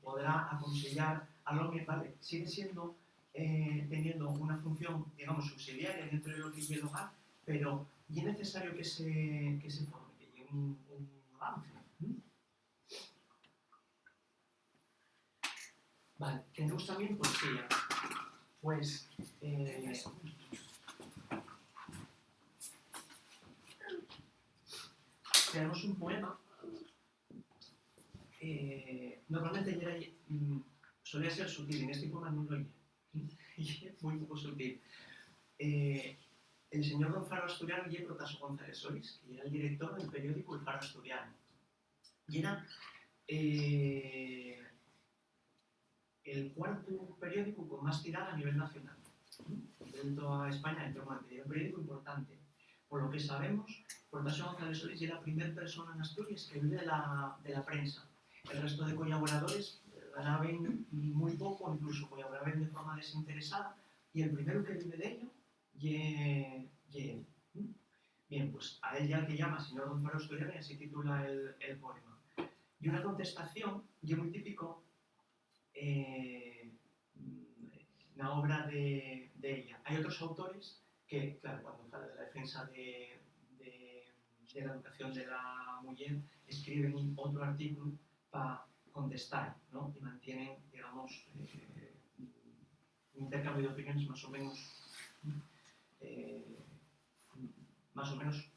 podrá aconsellar al hombre, vale, sigue siendo, teniendo una función, digamos, subsidiaria dentro de lo que es el hogar, pero y es necesario que se forme, que llegue un avance. Vale, tenemos también poesía. Pues tenemos un poema. Normalmente solía ser sutil, en este poema no lo oye. Y es muy poco sutil. El señor Don Faro Asturiano y Protaso González Solís, que era el director del periódico El Faro Asturiano. Y era el cuarto periódico con más tirada a nivel nacional. Dentro a España, era un periódico importante. Por lo que sabemos, Protaso González Solís era la primera persona en Asturias que vive de la prensa. El resto de colaboradores ganaban muy poco, incluso colaboraban de forma desinteresada, y el primero que vive de ello y él. Bien, pues a él ya el que llama señor Don Faro Asturiano, y así titula el poema. Y una contestación, y muy típico, en la obra de ella. Hay otros autores que, claro, cuando habla de la defensa de la educación de la mujer, escriben otro artículo para contestar, ¿no? Y mantienen, digamos, un intercambio de opiniones más o menos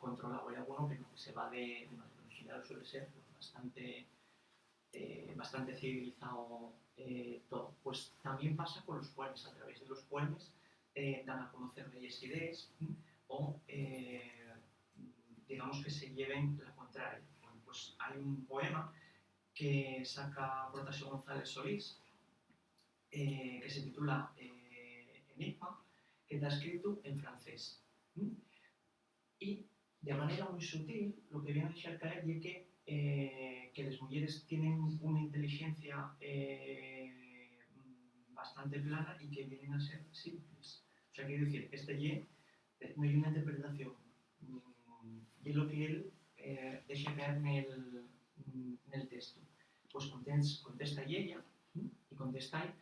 controlado. Hay alguno que no, que se va de más velocidad, suele ser bastante civilizado todo. Pues también pasa con los poemas. A través de los poemas dan a conocer leyes e ideas o digamos que se lleven la contraria. Bueno, pues hay un poema que saca Protásio González Solís que se titula Enigma, que está escrito en francés. Y de manera muy sutil lo que viene a deixar caer é que las mujeres tienen una inteligencia bastante plana y que vienen a ser simples. O sea, quiero decir, no hay una interpretación, y lo que él deja caer en el texto. Pues contesta ella y contesta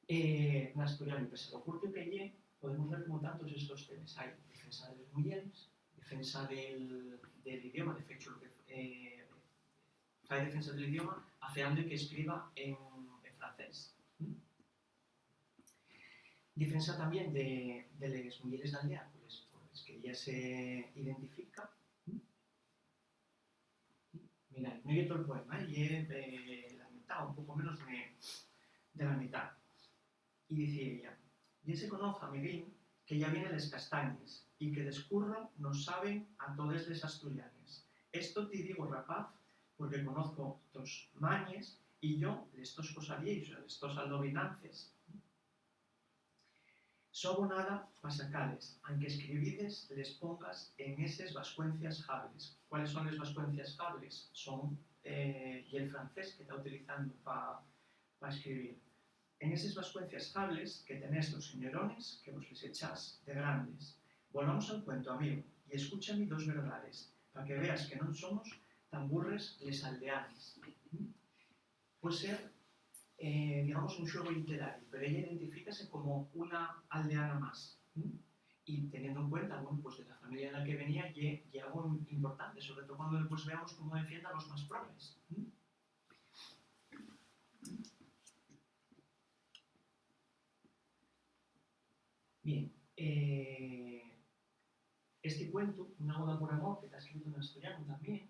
en asturiano, que se lo curte que lle, podemos ver como tantos estos temas. Hay defensa de las mujeres, defensa del idioma, de hecho, hay defensa del idioma, afeando que escriba en francés. Defensa también de las mujeres de aldea, pues que ella se identifica. Mirad, no hay todo el poema, y la mitad, un poco menos de la mitad. Y dice ella, ya se conoce a Miguel que ya vienen las castañas y que descurro no saben a todos les asturianes. Esto te digo, rapaz, porque conozco tos mañes y yo les tos cosariéis, les tos aldovinances. Sobo nada pasacales, aunque escribides les pongas en esas vascuencias jables. ¿Cuáles son las vascuencias jables? Son y el francés que está utilizando para escribir. En esas vascuencias jables que tenéis los señorones, que vos les echás de grandes. Volvamos al cuento, amigo, y escúchame dos verdades, para que veas que no somos tan burres les aldeanes. Puede ser, digamos, un juego literario, pero ella identifícase como una aldeana más. Y teniendo en cuenta, bueno, pues de la familia en la que venía, y algo importante, sobre todo cuando después veamos cómo defiende a los más pobres. Bien, este cuento, Una oda por amor, que está escrito en asturiano también,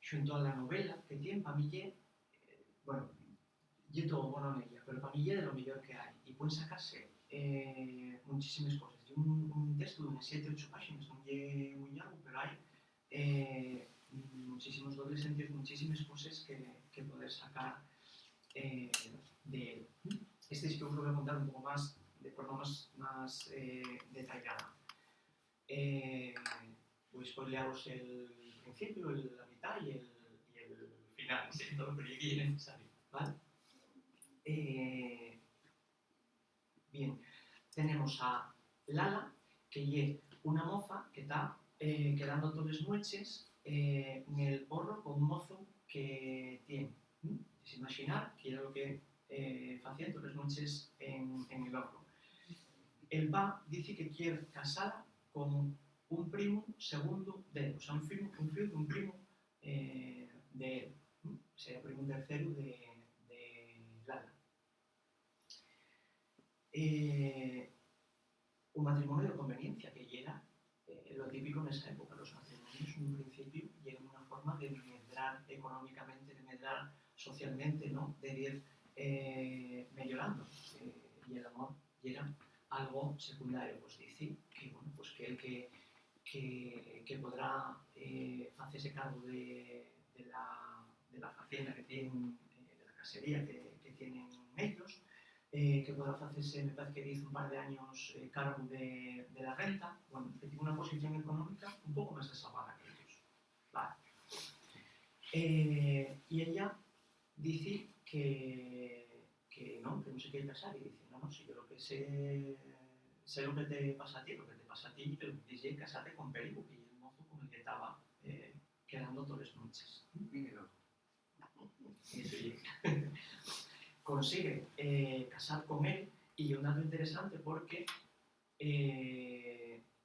junto a la novela que tiene, para mí, bueno, yo todo bueno en ella, pero para mí es de lo mejor que hay, y pueden sacarse muchísimas cosas. Yo un texto de unas 7-8 páginas, no es muy largo, pero hay muchísimos dobles sentidos, muchísimas cosas que poder sacar de él. Este sí que os lo voy a contar un poco más, de forma más detallada. Voy a spoilearos el principio, la mitad y el final, ¿sí? Todo lo que es necesario, ¿vale? Bien, tenemos a Lala, que es una moza que está quedando todas las noches en el horro con un mozo que tiene. Es imaginar que era lo que hacía todas las noches en el horro. El pa dice que quiere casar con un primo segundo de él, o sea, un primo de él, sería primo tercero de Lala. Un matrimonio de conveniencia, que llega lo típico en esa época. Los matrimonios en un principio llegan una forma de medrar económicamente, de medrar socialmente, ¿no? De ir mejorando. Y el amor llega algo secundario. Pues dice que, bueno, pues que el que podrá hacerse cargo de la facienda que tienen, de la casería que tienen ellos, que podrá hacerse, me parece que dice un par de años, cargo de la renta, bueno, que tiene una posición económica un poco más desahogada que ellos. Vale. Y ella dice que no se quiere casar, y dice, no, si yo lo que sé lo que te pasa a ti, pero me dice, casate con Perico, que es el mozo con el que estaba quedando todas las noches. Consigue casar con él, y un dato interesante porque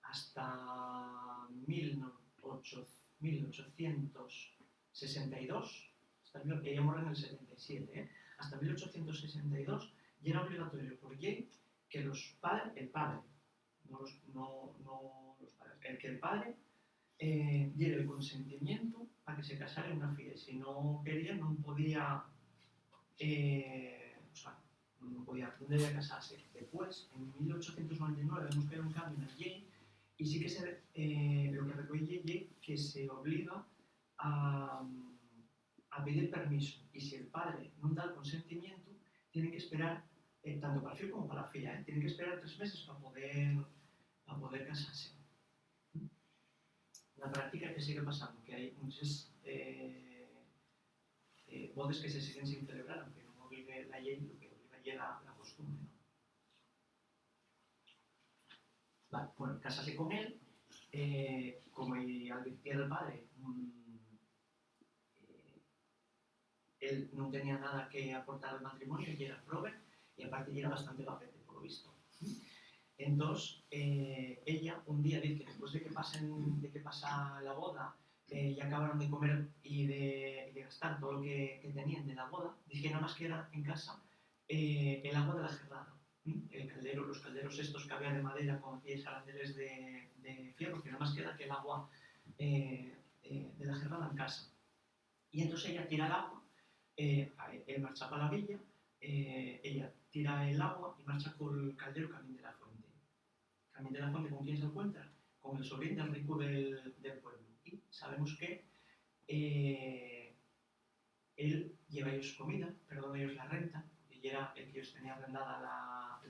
hasta 1862, ella muere en el 77, hasta 1862 ya era obligatorio por ley que el padre no los padres. El que el padre diera el consentimiento a que se casara en una filla. Si no quería, no podía, no podía casarse. Después, en 1899, vemos que hay un cambio en la ley y sí que lo que recoge ley que se obliga a pedir permiso. Y si el padre no da el consentimiento, tiene que esperar, tanto para el fill como para la filla, tiene que esperar 3 meses para poder casarse. La práctica que sigue pasando, que hay muchas bodas que se siguen sin celebrar, aunque no obligue la ley, lo que obliga la costumbre, ¿no? Vale, bueno, casarse con él, como advirtiera el padre, él no tenía nada que aportar al matrimonio, y era prove, y aparte era bastante bajete, por lo visto. Entonces, ella un día dice que después de que pasa la boda, ya acabaron de comer y de gastar todo lo que tenían de la boda, dice que nada más queda en casa el agua de la gerrada, el caldero, los calderos estos que había de madera con 10 arandeles de fierro, que nada más queda que el agua de la gerrada en casa. Y entonces ella tira el agua, él marcha para la villa, ella tira el agua y marcha con el caldero camino de la fuente. Camino de la fuente, ¿con quién se encuentra? Con el sobrino del rico del pueblo. Y sabemos que él lleva a ellos comida, perdona ellos la renta, porque era el que ellos tenían arrendada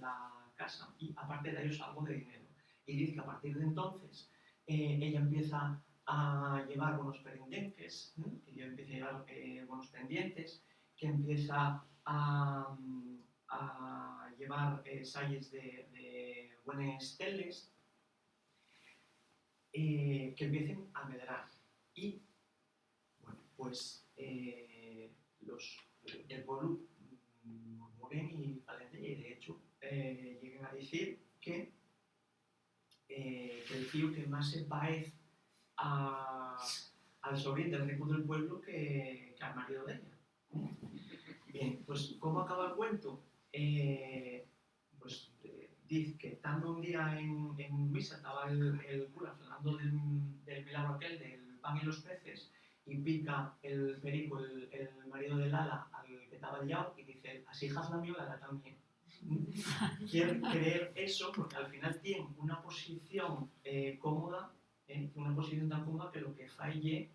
la casa, y aparte de ellos algo de dinero. Y dice que a partir de entonces ella empieza a llevar buenos pendientes, que ella empieza a llevar buenos pendientes, que empieza a llevar sayes de buenas teles, que empiecen a medrar. Y, bueno, pues los del pueblo murmuren y falen, y de hecho llegan a decir que el tío que más se parece al sobrino del rico del pueblo que al marido de ella. Bien, pues ¿cómo acaba el cuento? Dice que estando un día en misa estaba el cura hablando del milagro aquel del pan y los peces, y pica el perico, el marido de Lala, al que estaba al lado, y dice, así hijas la mía, Lala también. Quiere creer eso porque al final tiene una posición cómoda, una posición tan cómoda que lo que falle,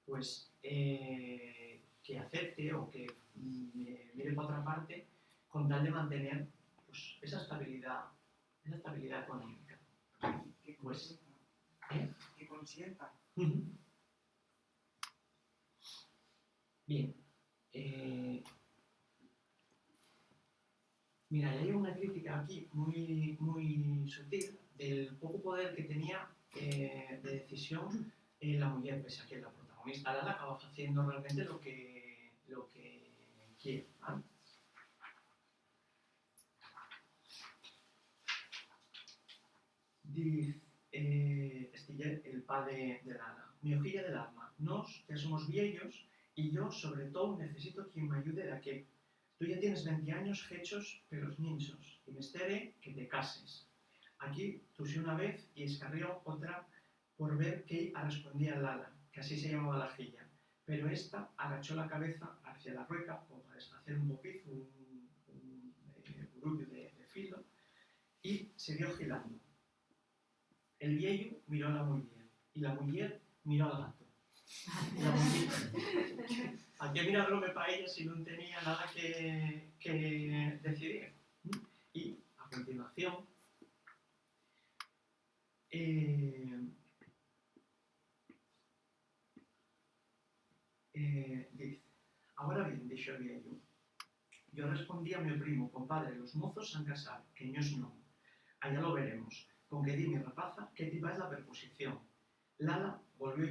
pues que acepte o que mire para otra parte con tal de mantener pues, esa estabilidad económica. Pues, que consienta. Bien. Mira, hay una crítica aquí muy, muy sutil del poco poder que tenía de decisión la mujer, pese a que la protagonista Lala acaba haciendo realmente lo que quiere, ¿vale? Dice Stiller, el padre de Lala, mi hojilla del alma, nos ya somos viejos y yo sobre todo necesito quien me ayude a que tú ya tienes 20 años hechos pelos ninchos y me estere que te cases. Aquí tosí una vez y escarrió otra por ver que respondía Lala, que así se llamaba la jilla, pero esta agachó la cabeza hacia la rueca como para deshacer un bopizo, un grullo de filo, y siguió girando. El viejo miró a la mujer y la mujer miró al gato. ¿A qué mirarlo para ella si no tenía nada que decidir? Y a continuación dice, ahora bien, dijo el viejo, yo respondí a mi primo, compadre, los mozos se han casado, que ños no. Allá lo veremos. Con que di mi rapaza, ¿qué tipa es la perposición? Lala volvió a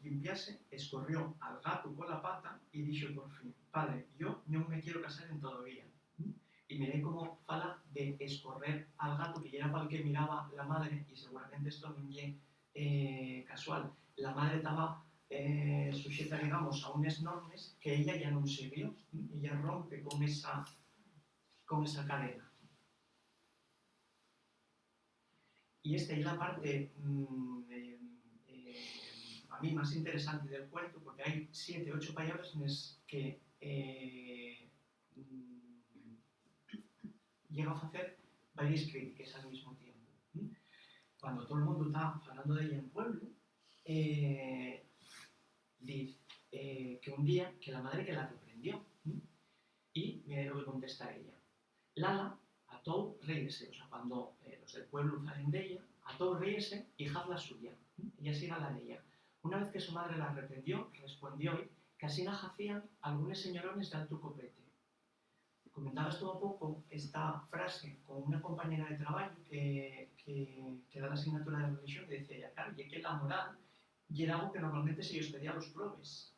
limpiarse, escorrió al gato con la pata y dijo por fin, padre, yo no me quiero casar en todavía. Y miré cómo fala de escorrer al gato, que ya era para el que miraba la madre, y seguramente esto no es casual. La madre estaba sujeta, digamos, a unas normas que ella ya no siguió, ella rompe con esa cadena. Y esta es la parte a mí más interesante del cuento, porque hay 7 o 8 palabras en las que llega a hacer varias críticas al mismo tiempo. Cuando todo el mundo está hablando de ella en pueblo, dice que un día que la madre que la reprendió, y mira lo que contesta ella. Lala ató reírse, o sea, cuando los del pueblo salen de ella, ató reírse y hazla suya. Ella sigue la de ella. Una vez que su madre la reprendió, respondió que así la hacían algunos señorones de alto copete. Comentaba esto un poco, esta frase, con una compañera de trabajo que da la asignatura de religión, que decía ella, claro, y que la moral y era algo que normalmente se les pedía a los probes.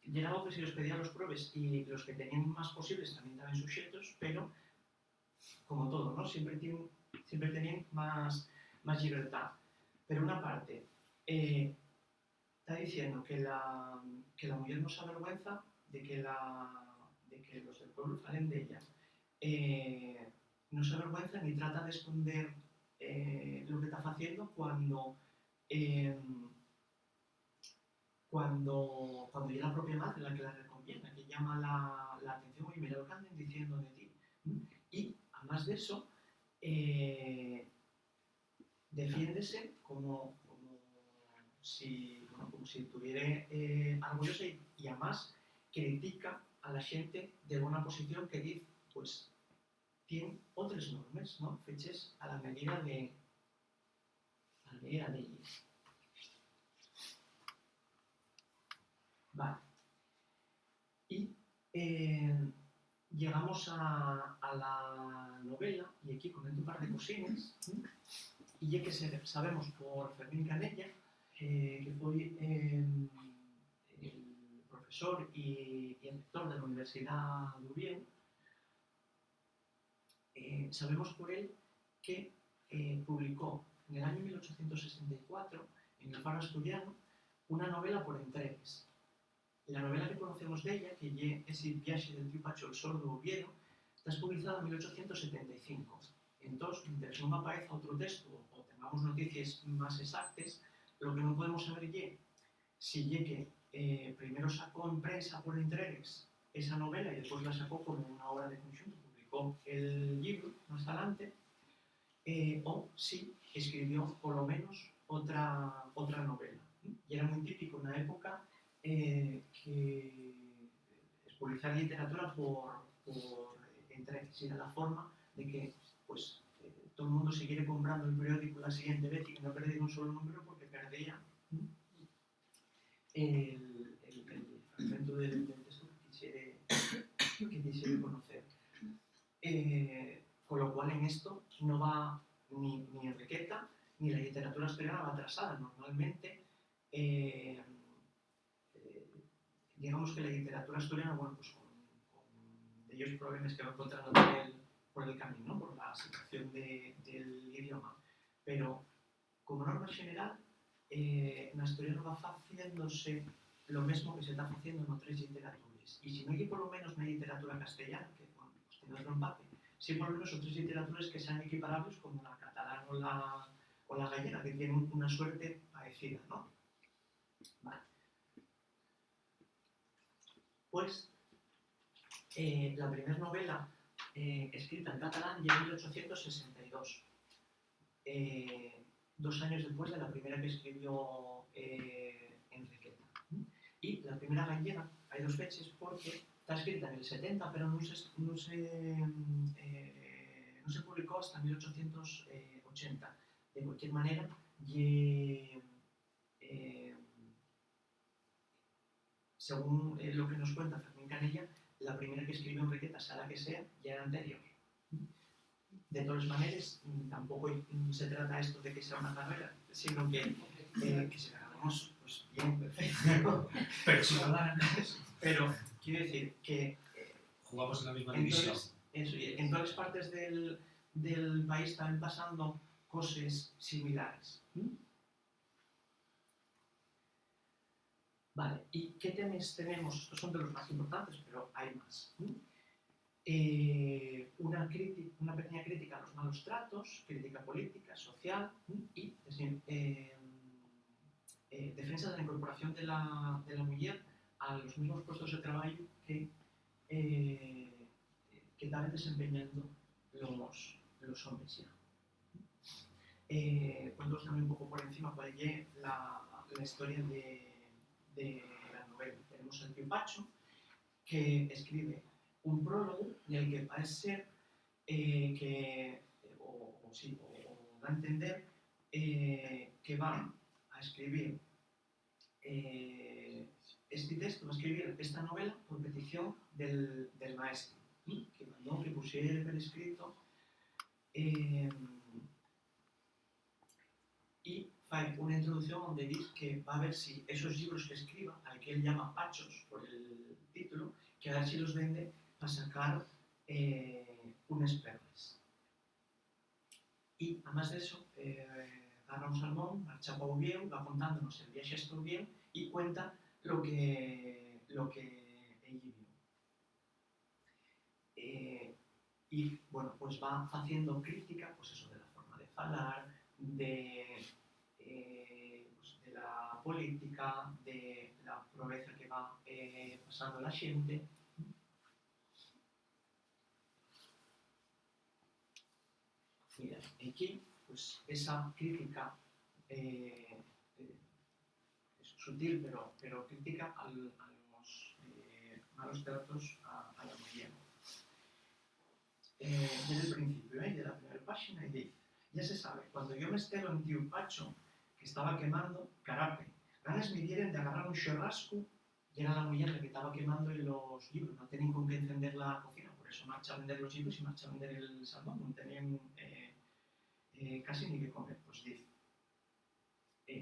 Y era algo que se les pedía a los probes, y los que tenían más posibles también estaban sujetos, pero, como todo, ¿no? Siempre tenían más libertad. Pero una parte, está diciendo que la mujer no se avergüenza de que los del pueblo salen de ella. No se avergüenza ni trata de esconder lo que está haciendo cuando es la propia madre la que la recomienda, que llama la atención y mira lo que andan diciendo de ti. Y además de eso, defiéndese como si estuviera orgullosa y además critica a la gente de una posición que dice, pues, tiene otras normas, ¿no? Fechas a la medida de ellas. Vale. Y llegamos a la novela, y aquí comento un par de cosillas, y ya que sabemos por Fermín Canella, que fue el profesor y el rector de la Universidad de Oviedo, sabemos por él que publicó en el año 1864 en el Faro Asturiano una novela por entregas. La novela que conocemos de ella, que es El viaje del tío Pacho el Sordo Oviedo, está publicada en 1875. Entonces, mientras no aparezca otro texto o tengamos noticias más exactas, lo que no podemos saber es si que primero sacó en prensa por entregas esa novela y después la sacó como una obra de conjunto, publicó el libro más adelante, o si escribió por lo menos otra novela. Y era muy típico en la época que publicar literatura por entregas, era la forma de que pues, todo el mundo se quiere comprando el periódico la siguiente vez y que no perdía un solo número porque perdía el fragmento del texto que quisiera conocer. Con lo cual en esto no va ni Enriqueta ni la literatura asturiana va atrasada. Normalmente digamos que la literatura asturiana, bueno, pues con ellos problemas que va encontrando por el camino, ¿no? Por la situación del idioma. Pero, como norma general, en asturiano va haciéndose lo mismo que se está haciendo en otras literaturas. Y si no hay por lo menos una literatura castellana, que bueno, pues tiene otro empate, sí por lo menos otras literaturas que sean equiparables como la catalana o la gallega, que tienen una suerte parecida, ¿no? Vale. Pues la primera novela escrita en catalán ya en 1862, 2 años después de la primera que escribió Enriqueta. Y la primera gallega, hay 2 fechas porque está escrita en el 70, pero no se publicó hasta 1880. De cualquier manera, según lo que nos cuenta Fermín Canella, la primera que escribió Enriqueta, sea la que sea, ya era anterior. De todas maneras, tampoco se trata esto de que sea una carrera, sino que si la ganamos, pues bien, perfecto. Pero quiero decir que jugamos en la misma división. En todas partes del país están pasando cosas similares. Vale, ¿y qué temas tenemos? Estos son de los más importantes, pero hay más. una pequeña crítica a los malos tratos, crítica política, social y defensa de la incorporación de la mujer a los mismos puestos de trabajo que estaban desempeñando los hombres ya. Cuento también un poco por encima cuál es la historia de la novela. Tenemos al tío Pacho, que escribe un prólogo en el que parece ser o da a entender que va a escribir este texto, va a escribir esta novela por petición del maestro, que mandó que pusiera por escrito y hay una introducción donde dice que va a ver si esos libros que escriba, al que él llama Pachos por el título, que a ver si los vende para sacar unas perlas. Y además de eso, agarra un salmón, marcha para Ubieu, va contándonos el viaje hasta Ubieu y cuenta lo que él vivió. Y bueno, pues va haciendo crítica, pues eso, de la forma de hablar, de la política, de la pobreza que va pasando la gente. Mira, aquí, pues esa crítica es sutil, pero crítica a los malos tratos a la mujer. Desde el principio, de la primera página, y dice: ya se sabe, cuando yo me estelo en tío Pacho, que estaba quemando, carape, ganas me dieron de agarrar un churrasco, y era la mujer la que estaba quemando los libros, no tenían con qué encender la cocina, por eso marcha a vender los libros y marcha a vender el salmón, no tenían casi ni que comer, pues dice,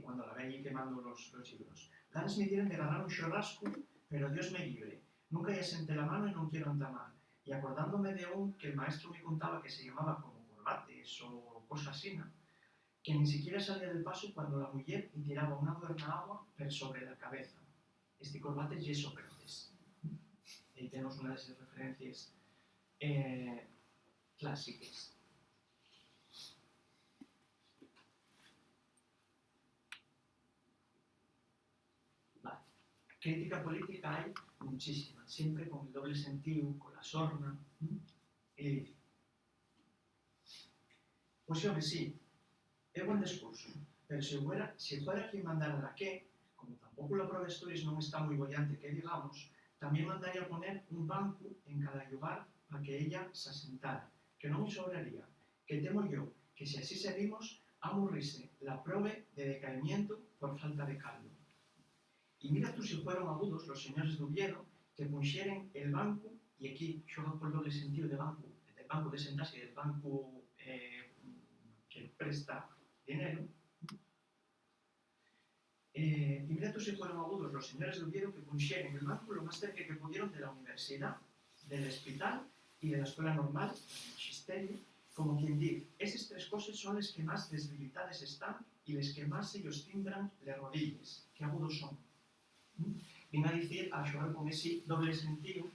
cuando la ve allí quemando los libros. Ganas me dieron de agarrar un churrasco, pero Dios me libre, nunca ya senté la mano y no quiero entamar. Y acordándome de un que el maestro me contaba que se llamaba como corbates o cosas así, ¿no? Que ni siquiera salía del paso cuando la mujer le tiraba una duerna agua per sobre la cabeza. Este corbates y Sócrates. Ahí tenemos una de esas referencias clásicas. Vale. Crítica política hay muchísima, siempre con el doble sentido, con la sorna. Pues yo que sí, es buen discurso, pero si fuera quien mandara la que, como tampoco la prueba de estudios no está muy bollante que digamos, también mandaría poner un banco en cada lugar para que ella se asentara, que no me sobraría, que temo yo que si así seguimos, amurrise la prove de decaimiento por falta de caldo. Y mira tú si fueron agudos los señores de Oviedo que pusieren el banco, y aquí xoga por doble sentido de banco de sentarse y del banco que presta dinero. Y mira tú si fueron agudos los señores de Oviedo que pusieren el banco lo más cerca que pudieron de la universidad, del hospital y de la escuela normal, del magisterio, como quien dice, esas tres cosas son las que más desdebilitadas están y las que más ellos timbran las rodillas, que agudos son. Vine a decir, a xogar con ese doble sentido,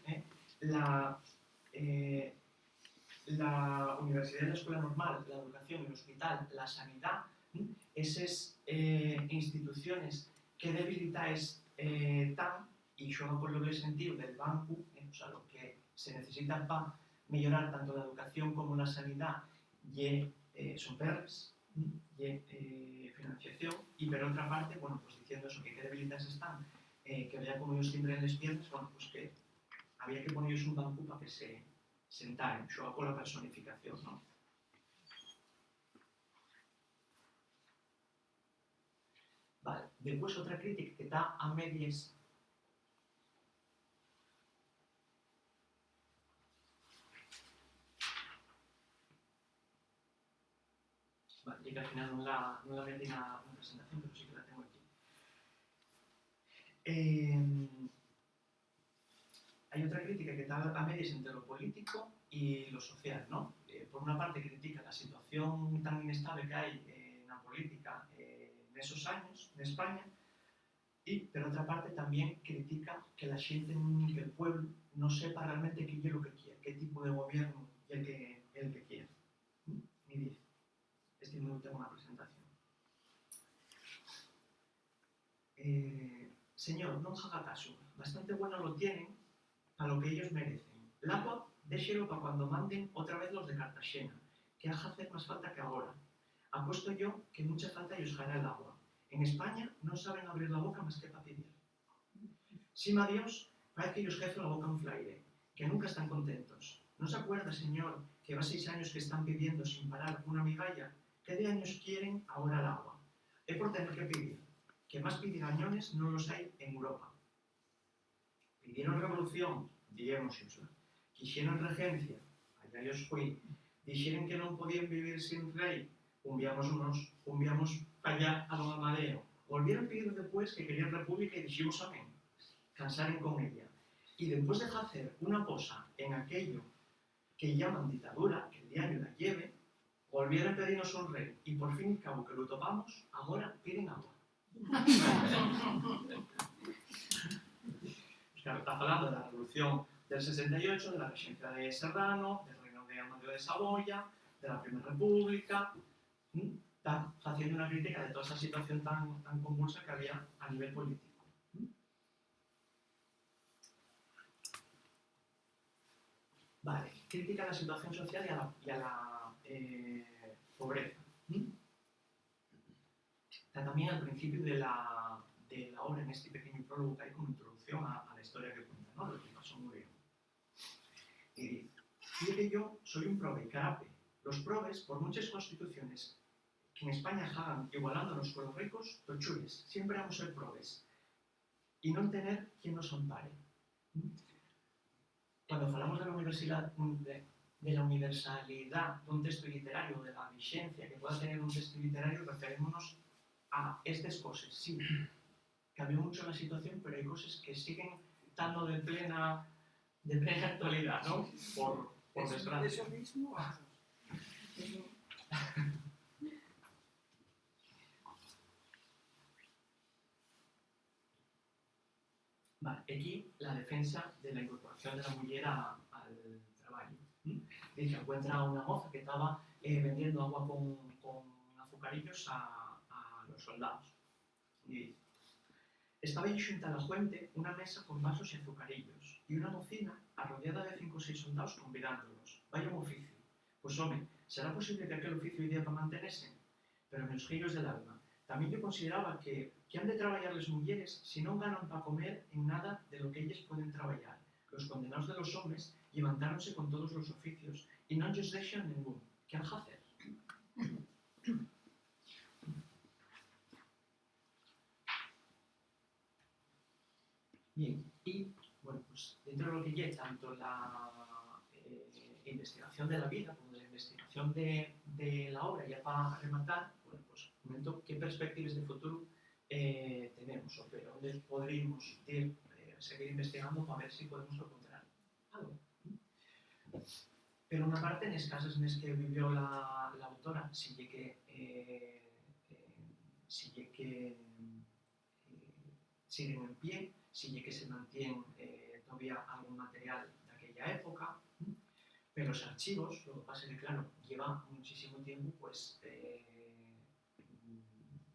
la universidad y la escuela normal, la educación, el hospital, la sanidad, esas instituciones que debilitáis tan, y xogan con el doble sentido del banco, o sea, lo que se necesita para mejorar tanto la educación como la sanidad, son perras, y financiación, y por otra parte, bueno, pues diciendo eso, que debilitas están, que vea como ellos timbren las piernas, bueno, pues que había que ponerles un banco para que se sentaren, xoga con la personificación, ¿no? Vale, después otra crítica que está a medias. Vale, y que al final no la metí en la presentación, pero sí que la tengo aquí. Hay otra crítica que está a medias entre lo político y lo social, ¿no? Por una parte critica la situación tan inestable que hay en la política en esos años, en España, Y, por otra parte, también critica que la xente, que el pueblo, no sepa realmente qué es lo que quiere, qué tipo de gobierno y el que quiere. Y dice, este minuto tengo una presentación. Señor, no os haga caso, bastante bueno lo tienen para lo que ellos merecen. El agua, déxelo para cuando manden otra vez los de Cartagena, que haga hacer más falta que ahora. Apuesto yo que mucha falta y os hará el agua. En España no saben abrir la boca más que para pedir. Sima Dios, parece que ellos jefen la boca un flaire, que nunca están contentos. ¿No se acuerda, señor, que va 6 años que están pidiendo sin parar una migalla? ¿Qué de años quieren ahora el agua? Es por tener que pedir, que más pidigañones no los hay en Europa. Pidieron revolución, diémosla. Quixeron regencia, allá ellos fui. Dixeron que non podían vivir sin rei, unviamos allá a don Amadeo. Volvieron a pedir después que querían república y dijimos amén. Cansaren con ella. Y después de hacer una cosa en aquello que llaman dictadura, que el diario la lleve, volvieron a pedirnos un rey. Y por fin, cabo que lo topamos, ahora piden agua. Claro, está hablando de la revolución del 68, de la regencia de Serrano, del reino de Amadeo de Saboya, de la Primera República. Está haciendo una crítica de toda esa situación tan convulsa que había a nivel político. Vale, crítica a la situación social y a la pobreza. Está también al principio de la obra, en este pequeño prólogo que hay como introducción a la historia que cuenta, ¿no? Lo que pasó muy bien. Y dice, fíjate, yo soy un prove, carape. Los probes, por muchas constituciones que en España hagan igualándonos con los ricos, los chules, siempre vamos a ser probes. Y no tener quien nos ampare. Cuando hablamos de la universalidad de un texto literario, de la vigencia que pueda tener un texto literario, referémonos a estas cosas. Sí, cambió mucho la situación, pero hay cosas que siguen estando de plena actualidad, ¿no? Por desgracia. Eso mismo. Vale, aquí la defensa de la incorporación de la mujer al trabajo. Dice, encuentra una moza que estaba vendiendo agua con azucarillos a los soldados. Y dice, estaba allí junto a la fuente una mesa con vasos y azucarillos y una mocina arrodeada de 5 o 6 soldados convidándolos. Vaya un oficio. Pues hombre, ¿será posible que aquel oficio hoy día para mantenerse? Pero en los giros del alma. También yo consideraba que han de trabajar las mujeres si no ganan para comer en nada de lo que ellas pueden trabajar. Los condenados de los hombres levantáronse con todos los oficios y no ellos dejan ninguno. ¿Qué han de hacer? Bien, y bueno, pues dentro de lo que lleva tanto la investigación de la vida como de la investigación de la obra, ya para rematar, bueno, pues comento qué perspectivas de futuro tenemos, o pero dónde podríamos seguir investigando para ver si podemos encontrar algo. Pero una parte, en los casos en los que vivió la autora, sigue que siguen en pie, sigue que se mantiene todavía algún material de aquella época, pero los archivos, lo que pasa es que, claro, lleva muchísimo tiempo, pues,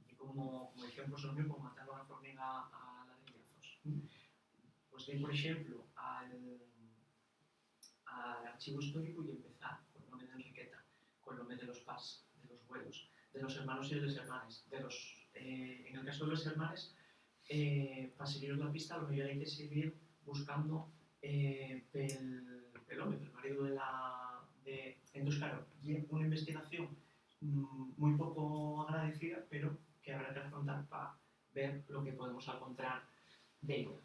y como ejemplo son yo, como matar a una formiga a ladrillazos. Pues bien, por ejemplo, al archivo histórico y empezar con el nombre de Enriqueta, con el nombre de los pas, de los vuelos, de los hermanos y de los hermanes, en el caso de los hermanes, para seguir la pista, lo mejor hay que seguir buscando pel hombre, el marido entonces, claro, y una investigación muy poco agradecida, pero que habrá que afrontar para ver lo que podemos encontrar de ella.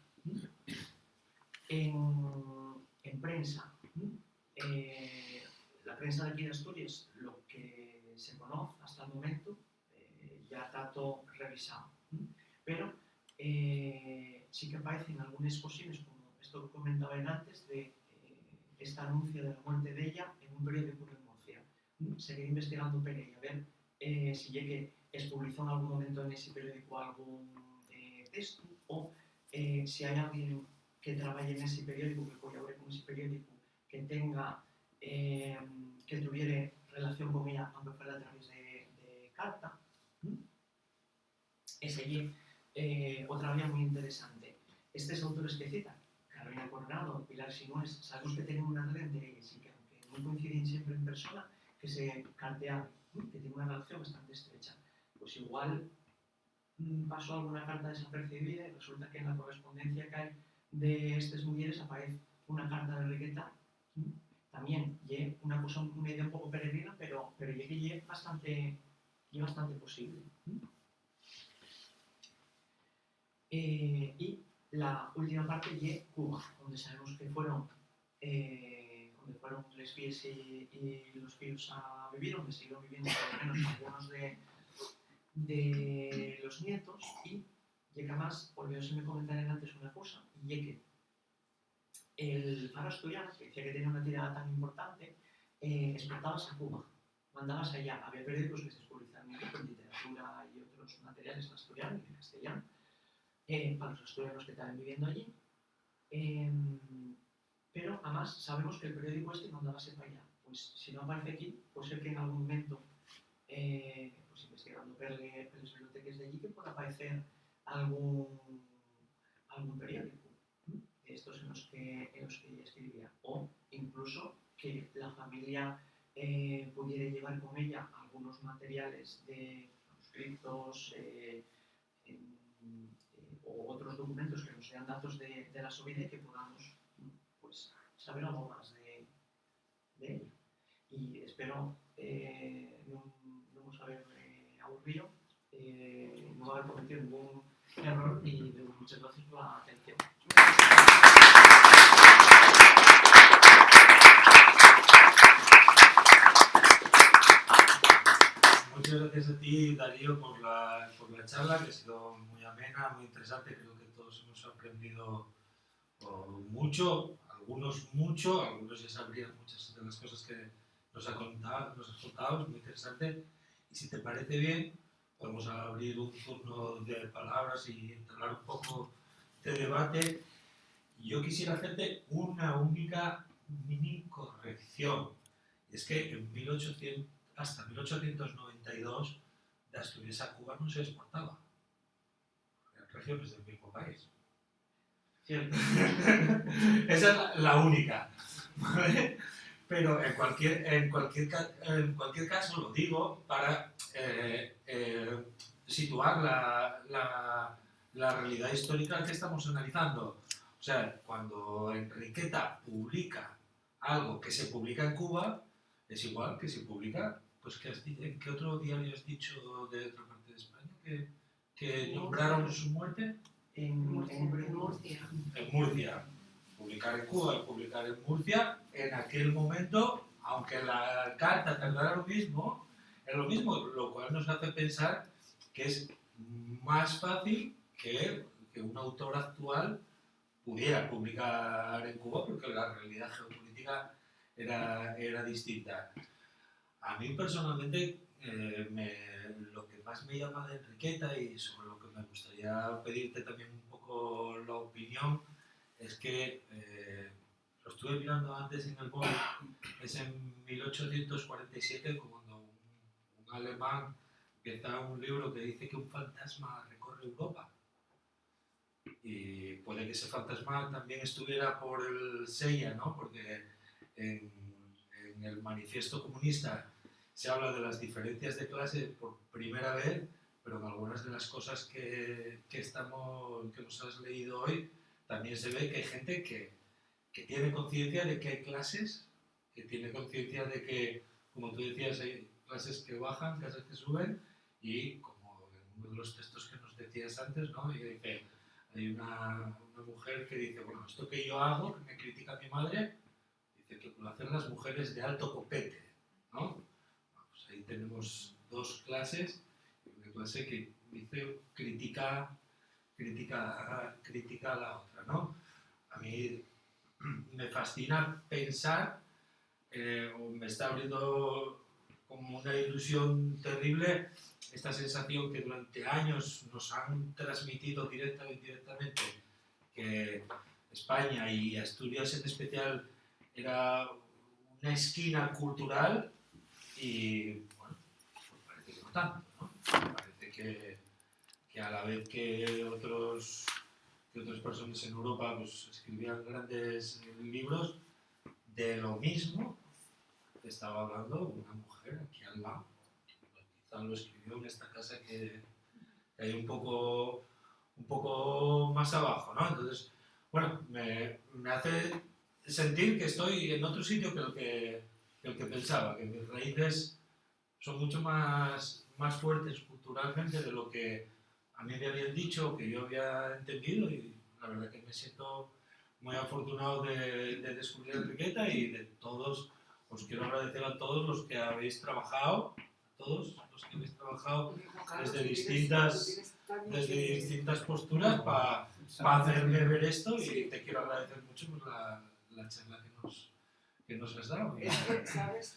En prensa, la prensa de aquí de Asturias, lo que se conoce hasta el momento, ya está todo revisado. Pero sí que aparecen algunas cositas, como esto que comentaba antes, de esta anuncio de la muerte de ella en un periódico de Murcia. Seguir investigando por ella, a ver si ya que es publicado en algún momento en ese periódico algún texto, o si hay alguien que trabaje en ese periódico, que colabore con ese periódico, que tenga, que tuviera relación con ella, aunque fuera a través de carta. Esa es otra vía muy interesante. Estos autores que citan, Carolina Coronado, Pilar Sinués, sabemos que tienen una red entre ellos y que aunque no coinciden siempre en persona, que se cartean, que tienen una relación bastante estrecha. Pues igual pasó alguna carta desapercibida y resulta que en la correspondencia que hay de estas mujeres aparece una carta de Enriqueta. También es una cosa, una idea un poco peregrina, pero es bastante posible. Y la última parte es Cuba, donde sabemos que fueron les fíes y los fíos a vivir, donde siguieron viviendo por lo menos algunos de los nietos, y que además, olvidóseme comentar antes una cosa, y es que el Faro Asturiano, que decía que tenía una tirada tan importante, exportabas a Cuba, mandabas allá, había periódicos que se publicaban en literatura y otros materiales en asturiano y en castellano, para los asturianos que estaban viviendo allí, pero además sabemos que el periódico este mandábase para allá. Pues si no aparece aquí, puede ser que en algún momento, pues investigando por las bibliotecas de allí, que pueda aparecer algún periódico de estos en los que ella escribía, o incluso que la familia pudiera llevar con ella algunos materiales de manuscritos o otros documentos que nos sean datos de la Sovide y que podamos pues, saber algo más de ella. Y espero no haber aburrido, no haber cometido ningún error y muchas gracias por la atención. Muchas gracias a ti, Darío, por la charla, que ha sido muy amena, muy interesante. Creo que todos hemos aprendido mucho, algunos ya sabrían muchas de las cosas que nos has contado, es muy interesante. Y si te parece bien, podemos abrir un turno de palabras y entablar un poco de debate. Yo quisiera hacerte una única mini corrección. Es que hasta 1892 de Asturias a Cuba no se exportaba. Eran regiones del mismo país. Cierto. Esa es la única. ¿Vale? Pero en cualquier caso lo digo para situar la realidad histórica que estamos analizando. O sea, cuando Enriqueta publica algo que se publica en Cuba, es igual que se publica, pues ¿en qué otro diario has dicho de otra parte de España que nombraron su muerte? En Murcia. En Murcia. Publicar en Cuba y publicar en Murcia, en aquel momento, aunque la carta tardara lo mismo, es lo mismo, lo cual nos hace pensar que es más fácil que un autor actual pudiera publicar en Cuba, porque la realidad geopolítica era distinta. A mí personalmente, lo que más me llama de Enriqueta y sobre lo que me gustaría pedirte también un poco la opinión es que, lo estuve mirando antes en el móvil, es en 1847 cuando un alemán empieza un libro que dice que un fantasma recorre Europa. Y puede que ese fantasma también estuviera por el Sella, ¿no? Porque en el manifiesto comunista se habla de las diferencias de clase por primera vez, pero en algunas de las cosas que nos has leído hoy también se ve que hay gente que tiene conciencia de que hay clases, que tiene conciencia de que, como tú decías, hay clases que bajan, clases que suben, y como en uno de los textos que nos decías antes, ¿no? Y dice, hay una mujer que dice, bueno, esto que yo hago, que me critica mi madre, dice que lo hacen las mujeres de alto copete, ¿no? Pues ahí tenemos dos clases, una clase que dice, critica a la otra, ¿no? A mí me fascina pensar, o me está abriendo como una ilusión terrible, esta sensación que durante años nos han transmitido directa o indirectamente que España y Asturias en especial era una esquina cultural y bueno, pues parece que no tanto, ¿no? Parece que a la vez que otras personas en Europa pues, escribían grandes libros de lo mismo que estaba hablando una mujer aquí al lado. Quizá lo escribió en esta casa que hay un poco más abajo, ¿no? Entonces, bueno, me hace sentir que estoy en otro sitio que el que pensaba, que mis raíces son mucho más fuertes culturalmente de lo que a mí me habían dicho, que yo había entendido, y la verdad que me siento muy afortunado de descubrir Enriqueta y de todos, os quiero agradecer a todos los que habéis trabajado, desde distintas posturas para hacerme ver esto y te quiero agradecer mucho por la charla que nos has dado. Es que,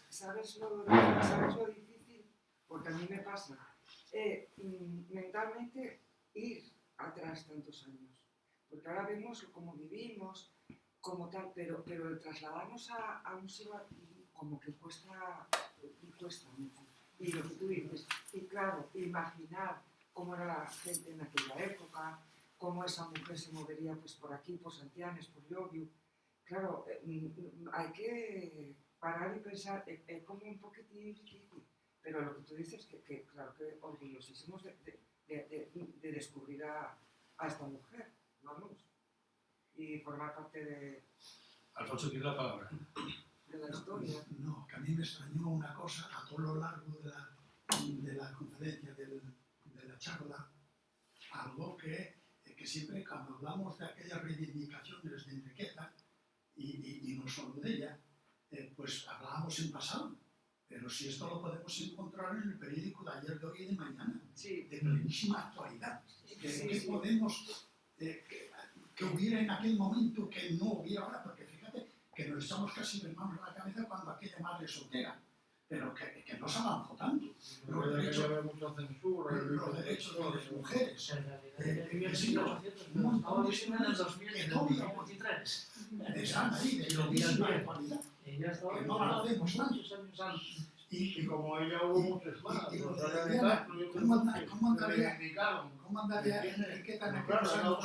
¿sabes lo difícil? Porque a mí me pasa. Mentalmente ir atrás tantos años. Porque ahora vemos cómo vivimos, como tal, pero el trasladarnos a un sitio como que cuesta mucho. Y lo que tú dices, y claro, imaginar cómo era la gente en aquella época, cómo esa mujer se movería pues por aquí, por Santianes, por Llodio. Claro, hay que parar y pensar, es como un poquitín difícil, pero lo que tú dices, que claro que orgullosísimos de descubrir a esta mujer, vamos, y formar parte de... Alfonso, ¿quiere la palabra? De la historia. No, que a mí me extrañó una cosa a todo lo largo de la conferencia, de la charla, algo que siempre cuando hablamos de aquellas reivindicaciones de Enriqueta, y no solo de ella, pues hablábamos en pasado. Pero si esto lo podemos encontrar en el periódico de ayer, de hoy y de mañana, sí, de plenísima actualidad. Sí. ¿Qué podemos, que hubiera en aquel momento que no hubiera ahora? Porque fíjate que nos echamos casi las manos a la cabeza cuando aquella madre soltera, pero que no se avanzó tanto. Los derechos de las mujeres, que sí, un montón de historias que todavía están ahí de plenísima actualidad. Que no avancemos tanto. Y como ella hubo muchos más, ¿cómo andaría Enriqueta en aquellos años?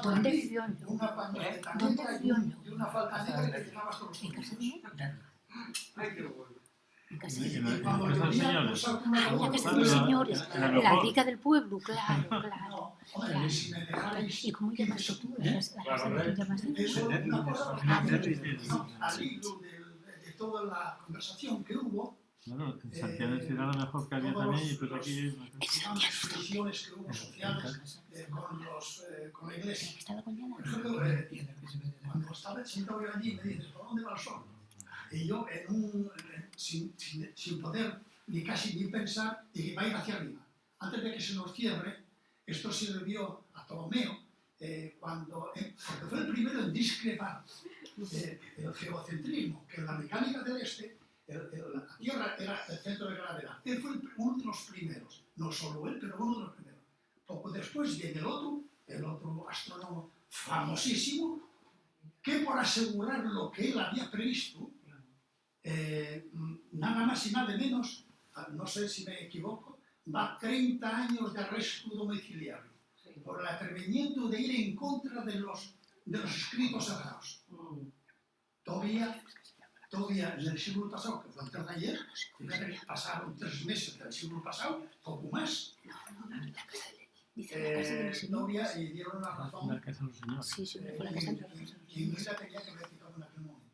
¿Dónde vivió? Una pañoleta negra y una falda negra que llegaba hasta los tobillos. Ay, qué bueno. Y cuando venía, pues, La casa de los señores, la rica del pueblo, claro. no, hombre, si me dejáis ¿Y cómo llamaste tú? La casa de quién llamaste? eso, una cosa, al hilo de toda la conversación que hubo, Claro, en Santiago era lo mejor que había también, pero aquí... las fricciones que hubo sociales con la iglesia. ¿Estaba con Diana? Por ejemplo, cuando estaba sentado yo allí, me dices, ¿por dónde va el sol? Y yo, sin poder ni pensar, dije, va a ir hacia arriba. Antes de que se nos cierre, esto se debió a Ptolomeo, porque fue el primero en discrepar el geocentrismo, que en la mecánica del este, la Tierra era el centro de gravedad. Él fue uno de los primeros, no solo él, pero uno de los primeros. Poco después viene el otro astrónomo famosísimo, que por asegurar lo que él había previsto, nada más y nada menos, no sé si me equivoco, va 30 años de arresto domiciliario por el atrevimiento de ir en contra de los escritos sagrados. Todavía en el siglo pasado, que fue antes de ayer, fíjate que pasaron 3 meses del siglo pasado, poco más. Todavía y dieron la razón. La casa de los señores. Sí, fue la casa de los señores. Y no la tenía que haber quitado en aquel momento.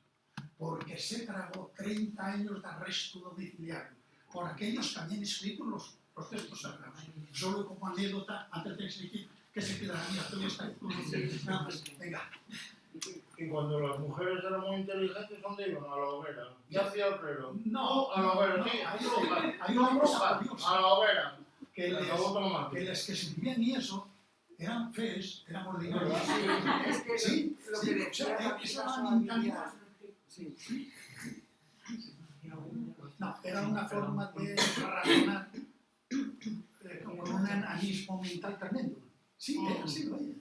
Porque se tragó 30 años de arresto domiciliario por aquellos que habían escrito los textos sagrados. Solo como anécdota, antes de que se quedara mi historia está. Venga. Y cuando las mujeres eran muy inteligentes, ¿dónde iban? A la hoguera. ¿Qué hacía el reloj? No, a la hoguera, sí. Hay una cosa curiosa. A la hoguera. Que les que escribían y eso eran fees, eran ordinarios. Es que Sí, lo que decía esa era la mentalidad. Sí. No, era una forma de razonar monumental tremendo. Sí, así lo é.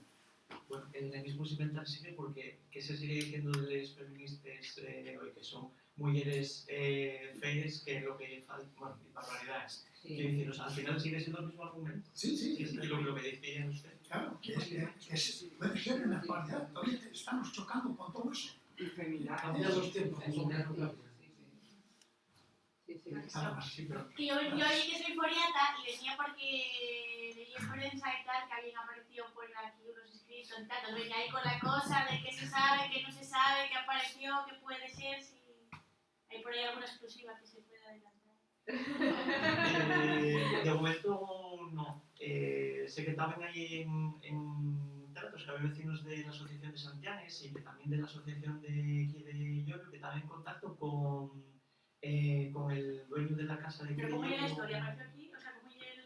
Bueno, el feminismo inventar sigue porque que se sigue diciendo de las feministas hoy que son mujeres feas que lo que falta, bueno, barbaridades. Quiero decir, o sea, al final sigue siendo el mismo argumento. Sí, sí. Es lo que decía usted. Claro, que puede ser en la actualidad. Todavía estamos chocando con todo eso. Y feminazi. Cambia los tiempos. Nada más. Sí, pero Que yo oí que soy foriata y venía porque leí en prensa y tal que habían aparecido por aquí unos escritos y tal. Entonces venía ahí con la cosa de que se sabe, que no se sabe, que apareció, que puede ser, si hay por ahí alguna exclusiva que se pueda adelantar. de momento no. Sé que estaban ahí en tratos, que había vecinos de la Asociación de Santianes y que también de la Asociación de aquí de Llodio, que estaban en contacto con el dueño de la casa de aquí Pero de ¿cómo llega la Llodio. historia? ¿Apareció aquí? O sea, ¿cómo llega el...?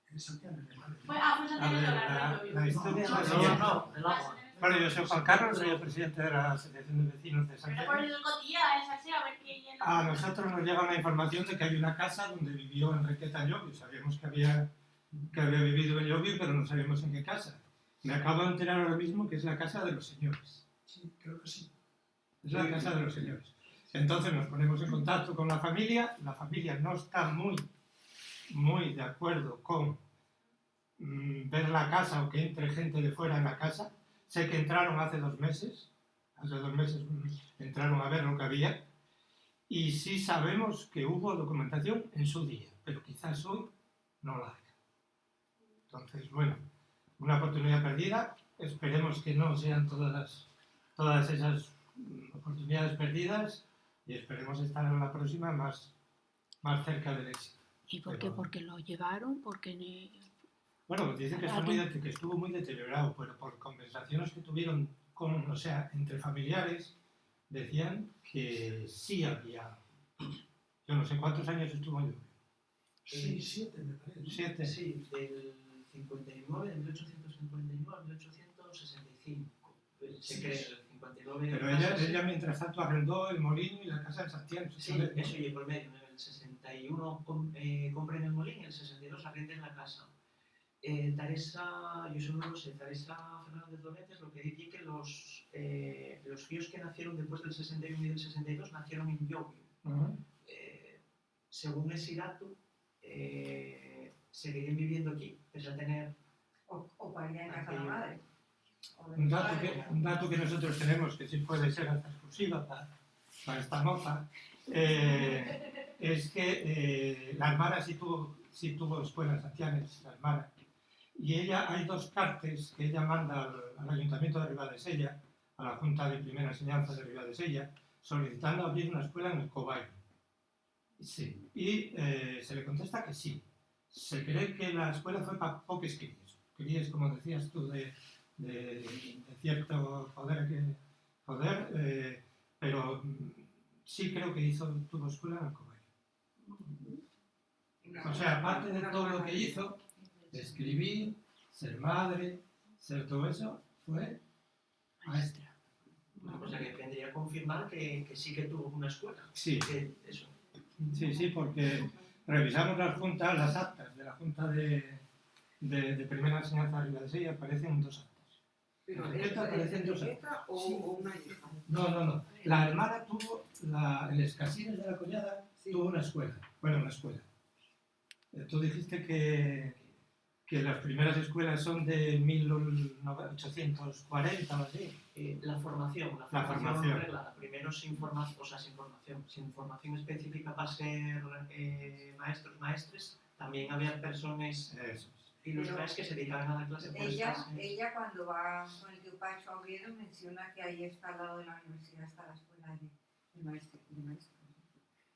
En Santiago, en Madrid. Fue Santiago de La historia es la siguiente. Bueno, yo soy Juan Carlos, soy el presidente de la Asociación de Vecinos de Pero Santiago. por el Cotilla, el salseo, a ver qué... A nosotros nos llega una información de que hay una casa donde vivió Enriqueta Llobio. Sabíamos que había vivido en Llobio, pero no sabíamos en qué casa. Me acabo de enterar ahora mismo que es la casa de los señores. Sí, creo que sí. Es la casa de los señores. Entonces nos ponemos en contacto con la familia no está muy de acuerdo con ver la casa o que entre gente de fuera en la casa. Sé que entraron hace 2 meses entraron a ver lo que había y sí sabemos que hubo documentación en su día, pero quizás hoy no la haya. Entonces, bueno, una oportunidad perdida, esperemos que no sean todas esas oportunidades perdidas y esperemos estar en la próxima más cerca del éxito. ¿Y por qué? Porque lo llevaron, porque... Bueno, pues dicen que estuvo muy deteriorado, pero por conversaciones que tuvieron entre familiares, decían que sí había... Yo no sé cuántos años estuvo en Llobio. Sí, 7 me parece. 7. Sí, del 59, de 1859 a 1865. Se cree, el 59... Pero ella mientras tanto arrendó el molino y la casa en Santiago. Sí, eso llegó por medio. En el 61 compren el molino y en el 62 arrenden la casa. Teresa, yo solo lo sé, Teresa Fernández Donetes lo que dice que los hijos que nacieron después del 61 y del 62 nacieron en Llobio. Según ese dato, seguirían viviendo aquí, pese a tener... O para ir a casa de la madre. Un dato que nosotros tenemos, que sí puede ser hasta exclusiva para esta moza, es que la hermana sí tuvo escuela en Santiago, la hermana. Y ella, hay 2 cartas que ella manda al Ayuntamiento de Ribadesella, a la Junta de Primera Enseñanza de Ribadesella, solicitando abrir una escuela en el Cobayo. Sí. Y se le contesta que sí. Se cree que la escuela fue para pocos críos, como decías tú, de cierto poder, pero sí creo que tuvo escuela en el Cobayo. O sea, aparte de todo lo que hizo, escribir, ser madre, ser todo eso, fue maestra. Una cosa que vendría a confirmar que sí que tuvo una escuela. Sí. Que eso. Sí, porque revisamos las actas de la Junta de Primera Enseñanza de Ribadesella, aparecen 2 actas. Pero Enriqueta aparecen 2 actas. ¿Enriqueta o una hija? No. La hermana tuvo, en Les Casines de la Collada, tuvo una escuela. Bueno, una escuela. Tú dijiste que las primeras escuelas son de 1840 o así. La formación reglada. Primero sin formación específica para ser maestros, maestres. También había personas ilustradas que se dedicaban a dar clase por Ella cuando va con el tío Pacho a Oviedo menciona que ahí está al lado de la universidad, está la escuela de maestros.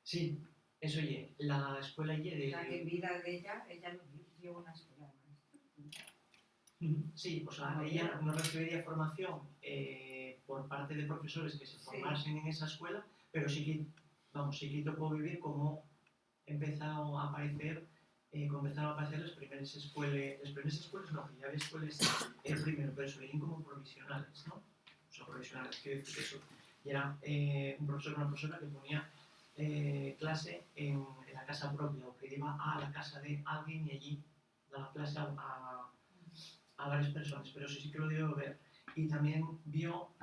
Sí, eso oye, la escuela de... La que en vida de ella lo dio una escuela de maestros. Sí, o sea, ella no recibiría formación por parte de profesores que se formasen en esa escuela, pero sí que tocó vivir como empezaron a aparecer las primeras escuelas, no, ya había escuelas primero, pero eso venían como provisionales, ¿no? O sea, provisionales, quiero decir que eso. Y era un profesor o una profesora que ponía clase en la casa propia o que iba a la casa de alguien y allí daba clase a varias personas, pero sí que lo dio ver. Y también vio,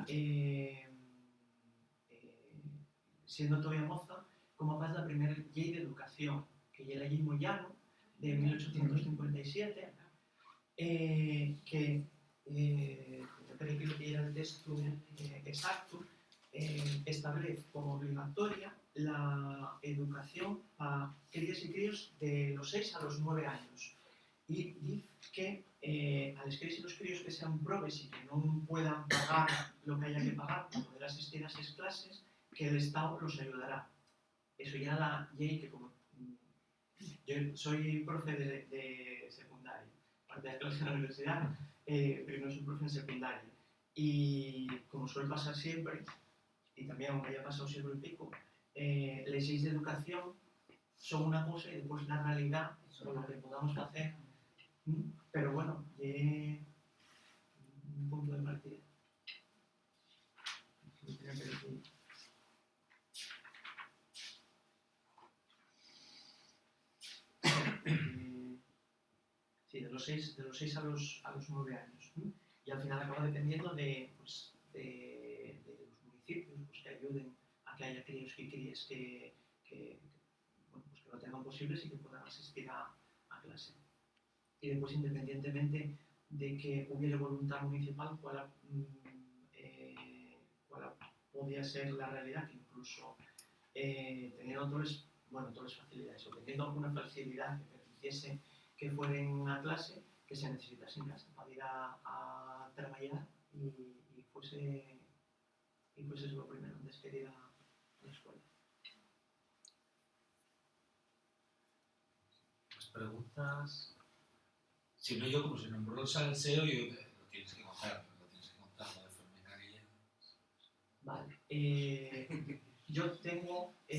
siendo todavía moza, como pasa la primera ley de educación, que es la ley Moyano, de 1857, que creo que era el texto exacto, establece como obligatoria la educación a crías y críos de los 6 a los 9 años. Y dice que a las crías y los críos que sean probes y que no puedan pagar lo que haya que pagar para poder asistir a esas clases, que el Estado los ayudará. Eso ya la ley que como yo soy profe de secundaria, aparte de las clases en la universidad, primero soy profe en secundaria. Y como suele pasar siempre, y también aunque haya pasado siglo y pico, las leyes de educación son una cosa y después la realidad, sobre lo que podamos hacer. Pero bueno, un punto de partida. Sí, de los 6 a los 9 años. Y al final acaba dependiendo de los municipios pues, que ayuden a que haya críos y crías que lo tengan posibles y que puedan asistir a clase. Y después, independientemente de que hubiera voluntad municipal, cuál podía ser la realidad, que incluso teniendo todas las facilidades, o teniendo alguna facilidad que permitiese que fueran a clase, que se necesitase en casa para ir a trabajar y fuese lo primero antes que ir a la escuela. Las preguntas. Si no, yo como se nombró el salseo, yo lo tienes que contar, lo de Fermín Canella. Vale. Yo tengo, y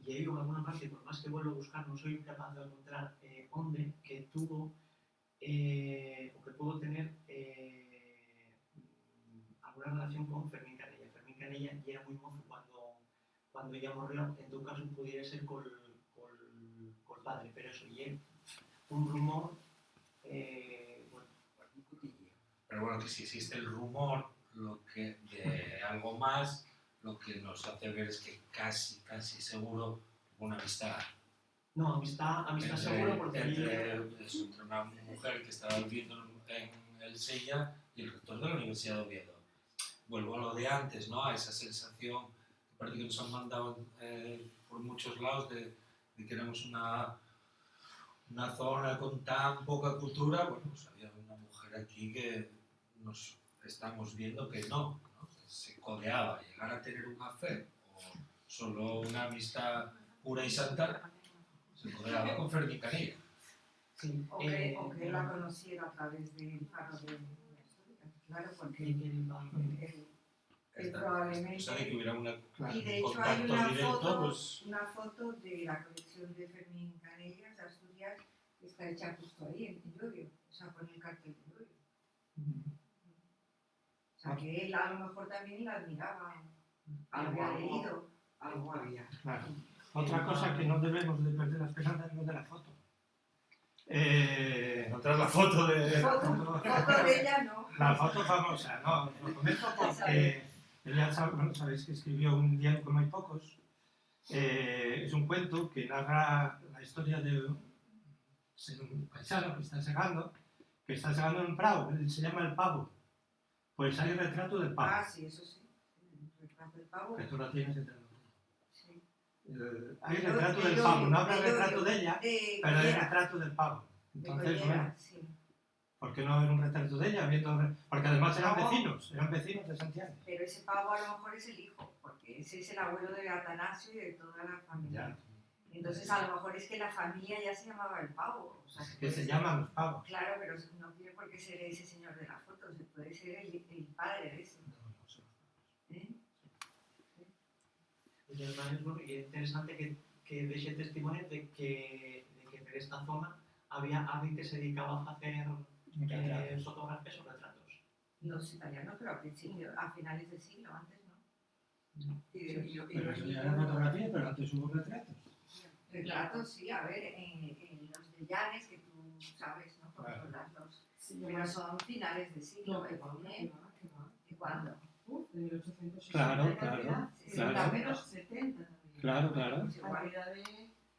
he ido en alguna parte, por más que vuelvo a buscar, no soy capaz de encontrar hombre que tuvo o que pudo tener alguna relación con Fermín Canella. Fermín Canella ya era muy mozo cuando ella murió, en todo caso pudiera ser con el padre, pero eso ya un rumor, Pero bueno, que si existe el rumor de algo más, lo que nos hace ver es que casi seguro una amistad. No, amistad seguro porque entre una mujer que estaba viviendo en el Sella y el rector de la Universidad de Oviedo. Vuelvo a lo de antes, ¿no? A esa sensación que parece que nos han mandado por muchos lados de que éramos una zona con tan poca cultura. Bueno, pues había una mujer aquí que nos estamos viendo que no, se codeaba. Llegar a tener una fe o solo una amistad pura y santa, se codeaba con Fermín Canella. Sí, o que la conociera a través del faro de Asturias, claro, porque él probablemente... Sabe que hubiera Y de hecho hay una foto de la colección de Fermín Canellas de Asturias que está hecha justo ahí, en Llodio, o sea, con el cartel de Llodio. O sea, que él a lo mejor también la admiraba, había leído. Algo había. Claro. Otra cosa que no debemos de perder la esperanza es lo de la foto. Encontrar la foto de... Foto de ella no. La foto famosa, no, os lo comento porque ella sabéis que escribió un diario como hay pocos. Es un cuento que narra la historia de un paisano que está segando en un prado, se llama El Pavo. Pues hay el retrato del pavo. Ah, sí, eso sí. El retrato del pavo. Que tú lo tienes entre los dos. Sí. Hay el retrato del pavo, no habla el retrato de ella, pero hay el retrato del pavo. Entonces, bueno, ¿por qué no haber un retrato de ella? Porque además eran vecinos de Santiago. Pero ese pavo a lo mejor es el hijo, porque ese es el abuelo de Atanasio y de toda la familia. Ya. Entonces a lo mejor es que la familia ya se llamaba el pavo. O sea, que se llaman los pavos. Claro, pero no tiene por qué ser ese señor de la foto, puede ser el padre de ese. Y es interesante que deje testimonio de que en esta zona había alguien que se dedicaba a hacer fotografías o retratos. Los italianos, pero a finales del siglo, antes no. Pero eso ya era fotografía, pero antes hubo retratos. Retratos, sí, a ver, en los de Llanes, que tú sabes, ¿no? Porque Claro. son las dos. Sí, Pero son finales de siglo No, que va, XIX. que va, que va. ¿De cuándo? De 1860. Claro, en claro, realidad, sí, pero claro. de los 70 también. Claro, claro. Pues igual, Cantidad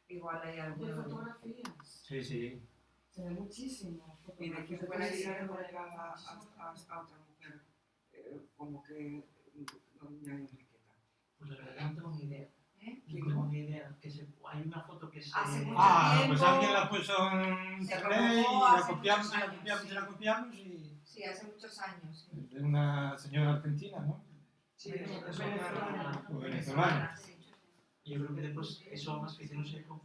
igual hay de alguno. fotografías. Sí, sí. Se ve muchísimo. Y de que Se fuera puede ir ver a por poner el- a otra mujer, como que doña Enriqueta. Pues la verdad no tengo ni idea. ¿Eh? No tengo ni idea. Hay una foto que se... Hace mucho Pues tiempo. alguien la puso en Se internet y colocó la hace copiamos y muchos la años, copiamos y sí. la copiamos y Sí, hace muchos años. Sí. es de una señora argentina, ¿no? Sí, venezolana. O venezolana. Sí. Yo creo que después eso más que no sé cómo.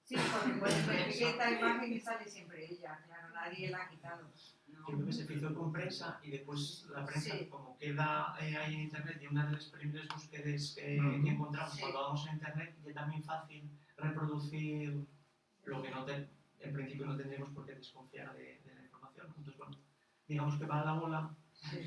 Sí, porque cuando se etiqueta imagen y sale siempre ella, claro, nadie la ha quitado. Yo creo que se hizo con prensa y después la prensa, Sí. como queda ahí en internet, y una de las primeras búsquedas que encontramos Sí. cuando vamos a internet, y es también fácil reproducir lo que en principio no tendríamos por qué desconfiar de la información. Entonces, bueno, digamos que va a la bola.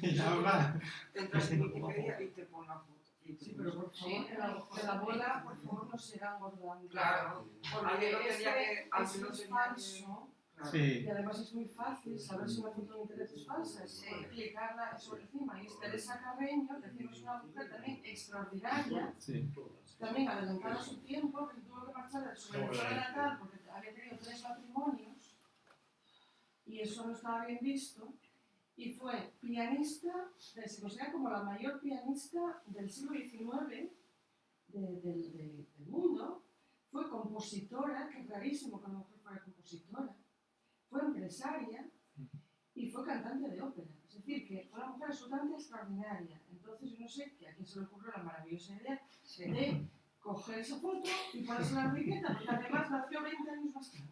Y ahora, Entras en Wikipedia y te pone la foto. Sí, pero por favor, que la bola, por favor, no siga engordando. Claro, Porque alguien lo tenía que, eso alguien lo es tenía falso. Claro. sí. Y además es muy fácil saber si una foto en internet es falsa. Es Sí. clicarla sobre encima. Y es Teresa Carreño, decimos una mujer también extraordinaria, Sí. también adelantada a su tiempo, que tuvo que marchar de su Venezuela natal porque había tenido 3 matrimonios y eso no estaba bien visto. Y fue pianista, se considera como la mayor pianista del siglo XIX del mundo. Fue compositora, que es rarísimo que una mujer fuera compositora. Fue empresaria y fue cantante de ópera. Es decir, que fue una mujer absolutamente extraordinaria. Entonces, yo no sé a quién se le ocurrió la maravillosa idea de coger esa foto y ponerse la Enriqueta, porque además nació 20 años más tarde.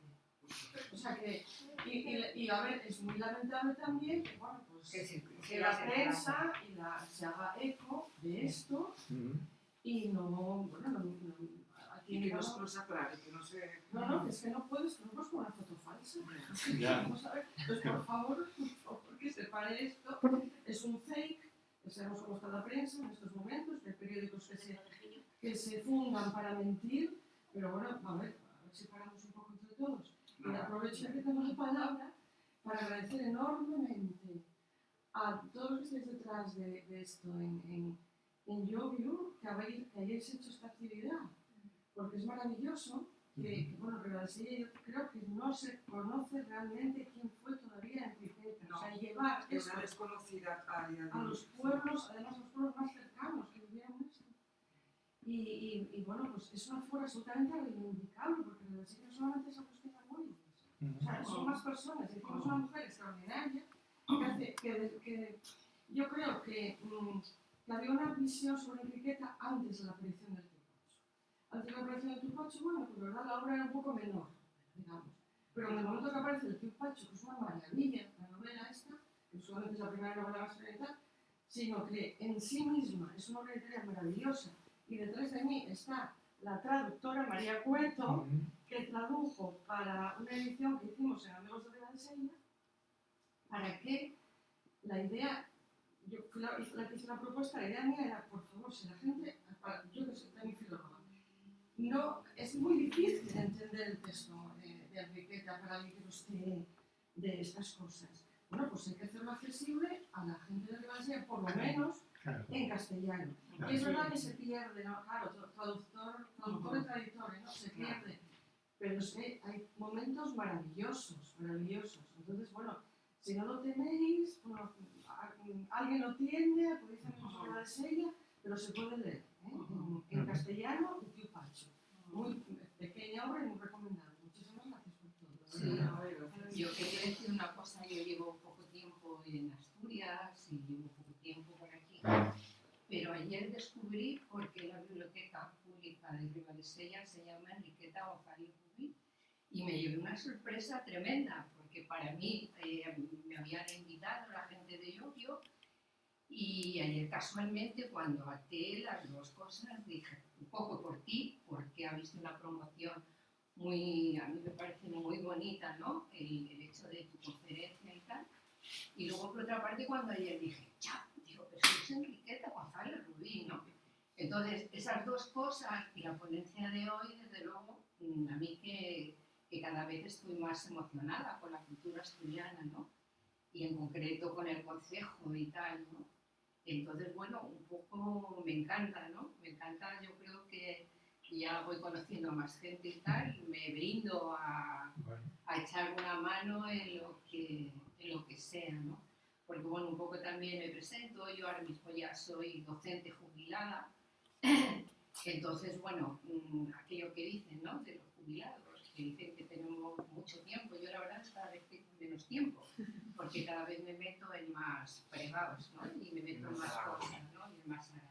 O sea que, y a ver, es muy lamentable también que, bueno, pues, que la prensa se haga eco de esto y no, bueno, aquí Y que no, nos aclare, que no se... no, es que no puedes poner una foto falsa. Ya. Vamos a ver, entonces por favor, que se pare esto. Es un fake, que sabemos cómo está la prensa en estos momentos, que hay periódicos que se fundan para mentir, pero bueno, a ver si paramos un poco entre todos. Y aprovecho que tengo la palabra para agradecer enormemente a todos los que estáis detrás de esto en YouView, que hayáis hecho esta actividad, porque es maravilloso que bueno, Ribadesella yo creo que no se conoce realmente quién fue todavía Enriqueta. No, o sea, llevar Es esto una desconocida a día de a hoy. los pueblos, además a los pueblos más cercanos que vivieron esto. Y bueno, pues es una figura absolutamente reivindicable, porque Ribadesella solamente es Agustina Moides. O sea, son más personas, y es una mujer extraordinaria que yo creo que había una visión sobre Enriqueta antes de la aparición del Tupacho. Antes de la aparición del Tupacho, bueno, pues verdad la obra era un poco menor, digamos. Pero en el momento que aparece el Tupacho, que es una maravilla, la novela esta, que solamente es la primera novela gastronomical, sino que en sí misma es una obra literaria maravillosa. Y detrás de mí está la traductora María Cueto, que tradujo para una edición que hicimos en Amigos de Ribadesella, para que la idea, yo la que hice la propuesta, la idea mía era, por favor, si la gente, yo que soy también filóloga, no, es muy difícil entender el texto de Enriqueta para alguien que no esté de estas cosas. Bueno, pues hay que hacerlo accesible a la gente de Ribadesella, por lo menos en castellano. Y es verdad que se pierde, ¿no? Claro, traductor y traductor, ¿no? Se pierde. Pero es que hay momentos maravillosos, maravillosos. Entonces, bueno, si no lo tenéis, bueno, alguien lo tiene, podéis hacer una Ribadesella, pero se puede leer, en castellano y Tío Pacho. Muy pequeña obra y muy recomendable. Muchísimas gracias por todo. Sí, yo quería decir una cosa, yo llevo poco tiempo en Asturias y llevo poco tiempo por aquí, pero ayer descubrí porque la biblioteca pública de Ribadesella se llama Enriqueta González Rubí y me llevé una sorpresa tremenda porque para mí me habían invitado la gente de YouView y ayer casualmente cuando até las dos cosas dije un poco por ti porque ha visto una promoción muy, a mí me parece muy bonita, ¿no? El hecho de tu conferencia y tal. Y luego, por otra parte, cuando ayer dije, ya, digo, pero es Enriqueta González Rubí, ¿no? Entonces, esas dos cosas y la ponencia de hoy, desde luego, a mí que cada vez estoy más emocionada con la cultura asturiana, ¿no? Y en concreto con el concejo y tal, ¿no? Entonces, bueno, un poco me encanta, ¿no? Me encanta, yo creo que ya voy conociendo a más gente y tal, y me brindo a echar una mano en lo que sea, ¿no? Porque, bueno, un poco también me presento, yo ahora mismo ya soy docente jubilada, entonces, bueno, aquello que dicen, ¿no? De los jubilados, que dicen que tenemos mucho tiempo, yo la verdad es que cada vez tengo menos tiempo, porque cada vez me meto en más fregados, ¿no? Y me meto en más cosas, ¿no? Y en más áreas.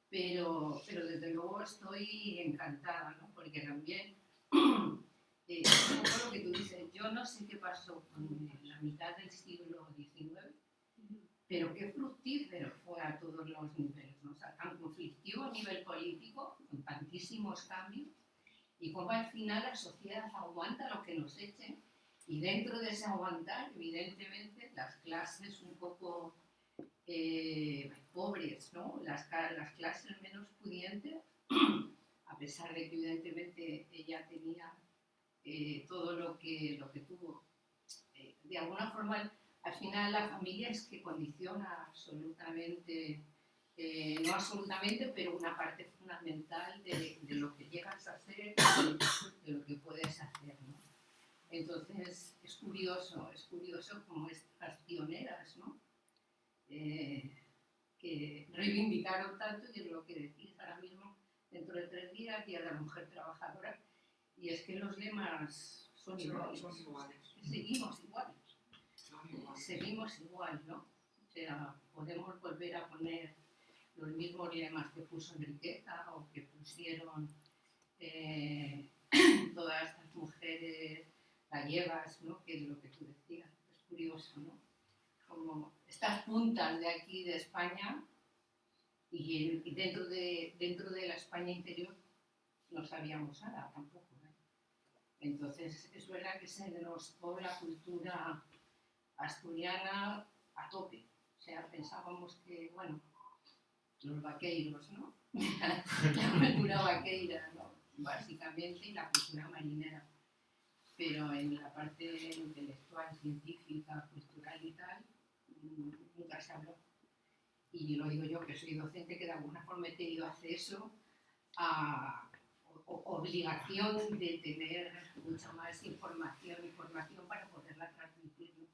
Pero desde luego estoy encantada, ¿no? Porque también, es un poco lo que tú dices, yo no sé qué pasó con la mitad del siglo XIX, pero qué fructífero fue a todos los niveles, ¿no? O sea, tan conflictivo a nivel político, con tantísimos cambios, y cómo al final la sociedad aguanta lo que nos echen, y dentro de ese aguantar, evidentemente, las clases un poco pobres, ¿no? Las clases menos pudientes, a pesar de que evidentemente ella tenía todo lo que tuvo, de alguna forma, al final la familia es que condiciona absolutamente, no absolutamente, pero una parte fundamental de lo que llegas a hacer, de lo que puedes hacer, ¿no? Entonces es curioso como estas pioneras, ¿no? Que reivindicaron tanto, y es lo que decís ahora mismo, dentro de 3 días, Día de la Mujer Trabajadora, y es que los lemas son iguales. Seguimos igual, ¿no? O sea, podemos volver a poner los mismos lemas que puso Enriqueta o que pusieron todas estas mujeres gallegas, ¿no? Que es lo que tú decías, es curioso, ¿no? Como estas puntas de aquí de España y dentro de la España interior no sabíamos nada tampoco, ¿no? Entonces es verdad que se nos pone la cultura asturiana a tope. O sea, pensábamos que, bueno, los vaqueiros, ¿no? La cultura vaqueira, ¿no? Básicamente, y la cultura marinera. Pero en la parte intelectual, científica, cultural y tal, nunca se habló. Y lo digo yo, que soy docente, que de alguna forma he tenido acceso a obligación de tener mucha más información para poderla transmitir, ¿no?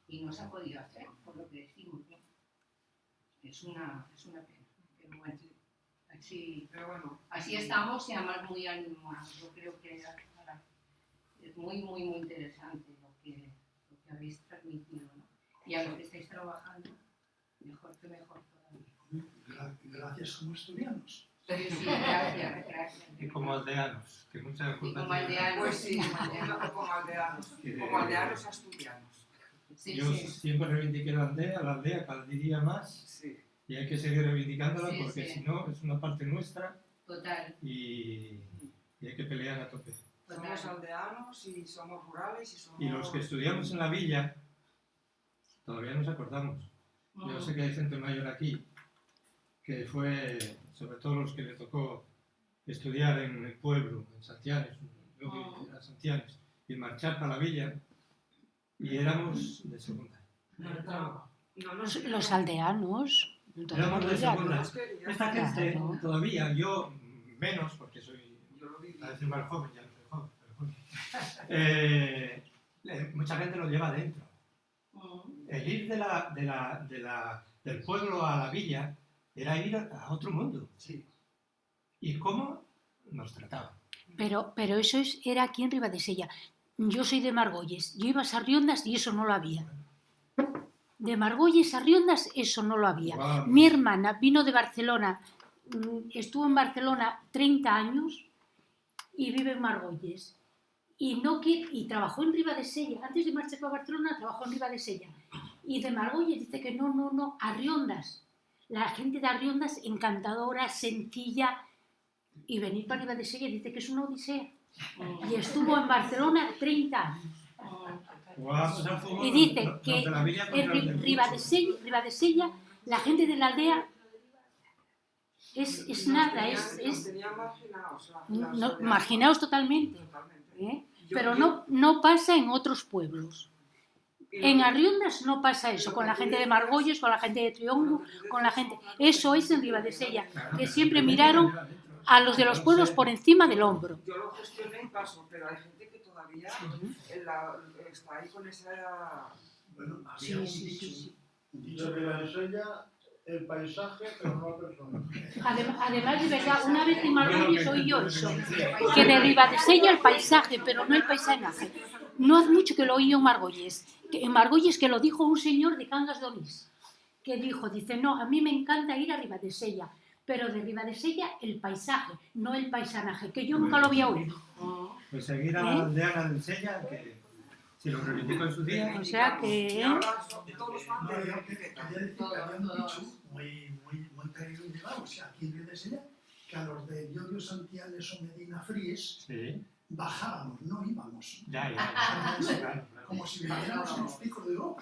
Y no se ha podido hacer, por lo que decimos, ¿no? Es una pena, pero bueno, así estamos, y además muy animados. Yo creo que es muy interesante lo que habéis transmitido, ¿no? Y a lo que estáis trabajando, mejor todavía. Gracias como asturianos. Sí, gracias. Y como aldeanos, que mucha culpa como aldeanos, pues sí, como aldeanos asturianos. Sí, yo siempre reivindiqué la aldea cada día más, y hay que seguir reivindicándola porque si no es una parte nuestra. Total. Y hay que pelear a tope. Somos aldeanos y somos rurales y somos... Y los que estudiamos en la villa todavía nos acordamos. Yo sé que hay gente mayor aquí que fue, sobre todo los que le tocó estudiar en el pueblo, en Santianes, yo que era Santianes, y marchar para la villa, y éramos de segunda. Los aldeanos. Éramos de segunda. Esta gente todavía, yo menos, porque soy a decir más joven, ya no soy joven, pero joven. Mucha gente lo lleva dentro. El ir del pueblo a la villa era ir a otro mundo. Sí. ¿Y cómo nos trataban? Pero eso era aquí en Ribadesella. Yo soy de Margolles. Yo iba a Sarriondas y eso no lo había. De Margolles a Riondas eso no lo había. Wow. Mi hermana vino de Barcelona, estuvo en Barcelona 30 años y vive en Margolles. Y trabajó en Ribadesella. Antes de marchar para Barcelona trabajó en Ribadesella. Y de Margolles dice que no, a Riondas. La gente de Arriondas, encantadora, sencilla, y venir para Ribadesella dice que es una odisea. Y estuvo en Barcelona 30 años. Y dice que en Ribadesella, la gente de la aldea es nada, Nos es tenía marginados. marginados totalmente. Totalmente. Pero no pasa en otros pueblos. En Arriondas no pasa eso, con la gente de Margolles, con la gente de Triungo, con la gente... Eso es en Ribadesella, que siempre miraron a los de los pueblos por encima del hombro. Yo lo gestioné y paso, pero hay gente que todavía está ahí con esa... Bueno, Sí, había un sí, dicho, sí. un Y dicho de Ribadesella, el paisaje, pero no la persona. Además, de verdad, una vez en Margolles oí yo eso, que de Ribadesella el paisaje, pero no el paisaje. No hace mucho que lo oí en Margolles, que lo dijo un señor de Cangas de Onís, que dice, no, a mí me encanta ir a Ribadesella, pero de Ribadesella el paisaje, no el paisanaje, que yo nunca lo había oído. Pues seguir a la aldeana de Sella, que si lo reivindicó en su día. O sea que... Y ahora son todos No, fans yo quería decir que había un dicho muy querido y llevado, o sea, aquí en Ribadesella, que a los de Llodio Santianes o Medina Fríes Sí, bajábamos, no íbamos. ya. Claro. Como si viviéramos en los picos de Europa.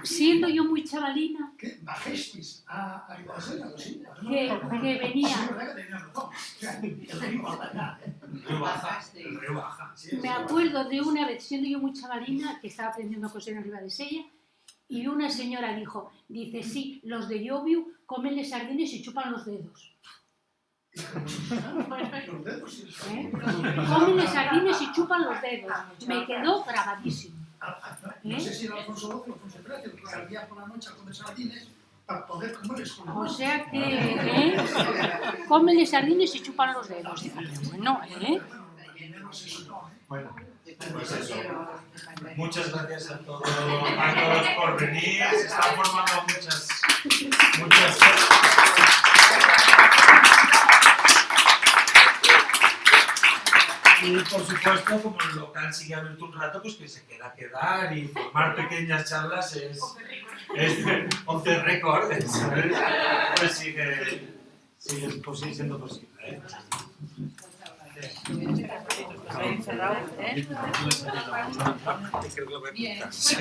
Siendo yo muy chavalina, ¿Qué? ¿Bajasteis a Ribadesella? Pues sí. que venía... Sí, es verdad que tenías razón. O sea, el río baja allá, ¿eh? El río baja. Sí, Me acuerdo de una vez, siendo yo muy chavalina, que estaba aprendiendo a coser en Ribadesella, y una señora dice, sí, los de Llodio comen sardines y chupan los dedos. Los dedos sí. Comen sardines y chupan los dedos. Me quedó grabadísimo. No sé si era Alfonso XII o Alfonso XIII, que salía por la noche a comer sardines para poder comerles con la O mano. sea que comen sardines y chupan los dedos. Digo, qué bueno, Bueno, Pues eso. Muchas gracias a todos por venir. Se están formando muchas cosas. Y por supuesto, como el local sigue abierto un rato, pues que se queda a quedar y formar pequeñas charlas es off the record, ¿sabes? Pues sigue siendo posible, ¿eh? Bien. Sí.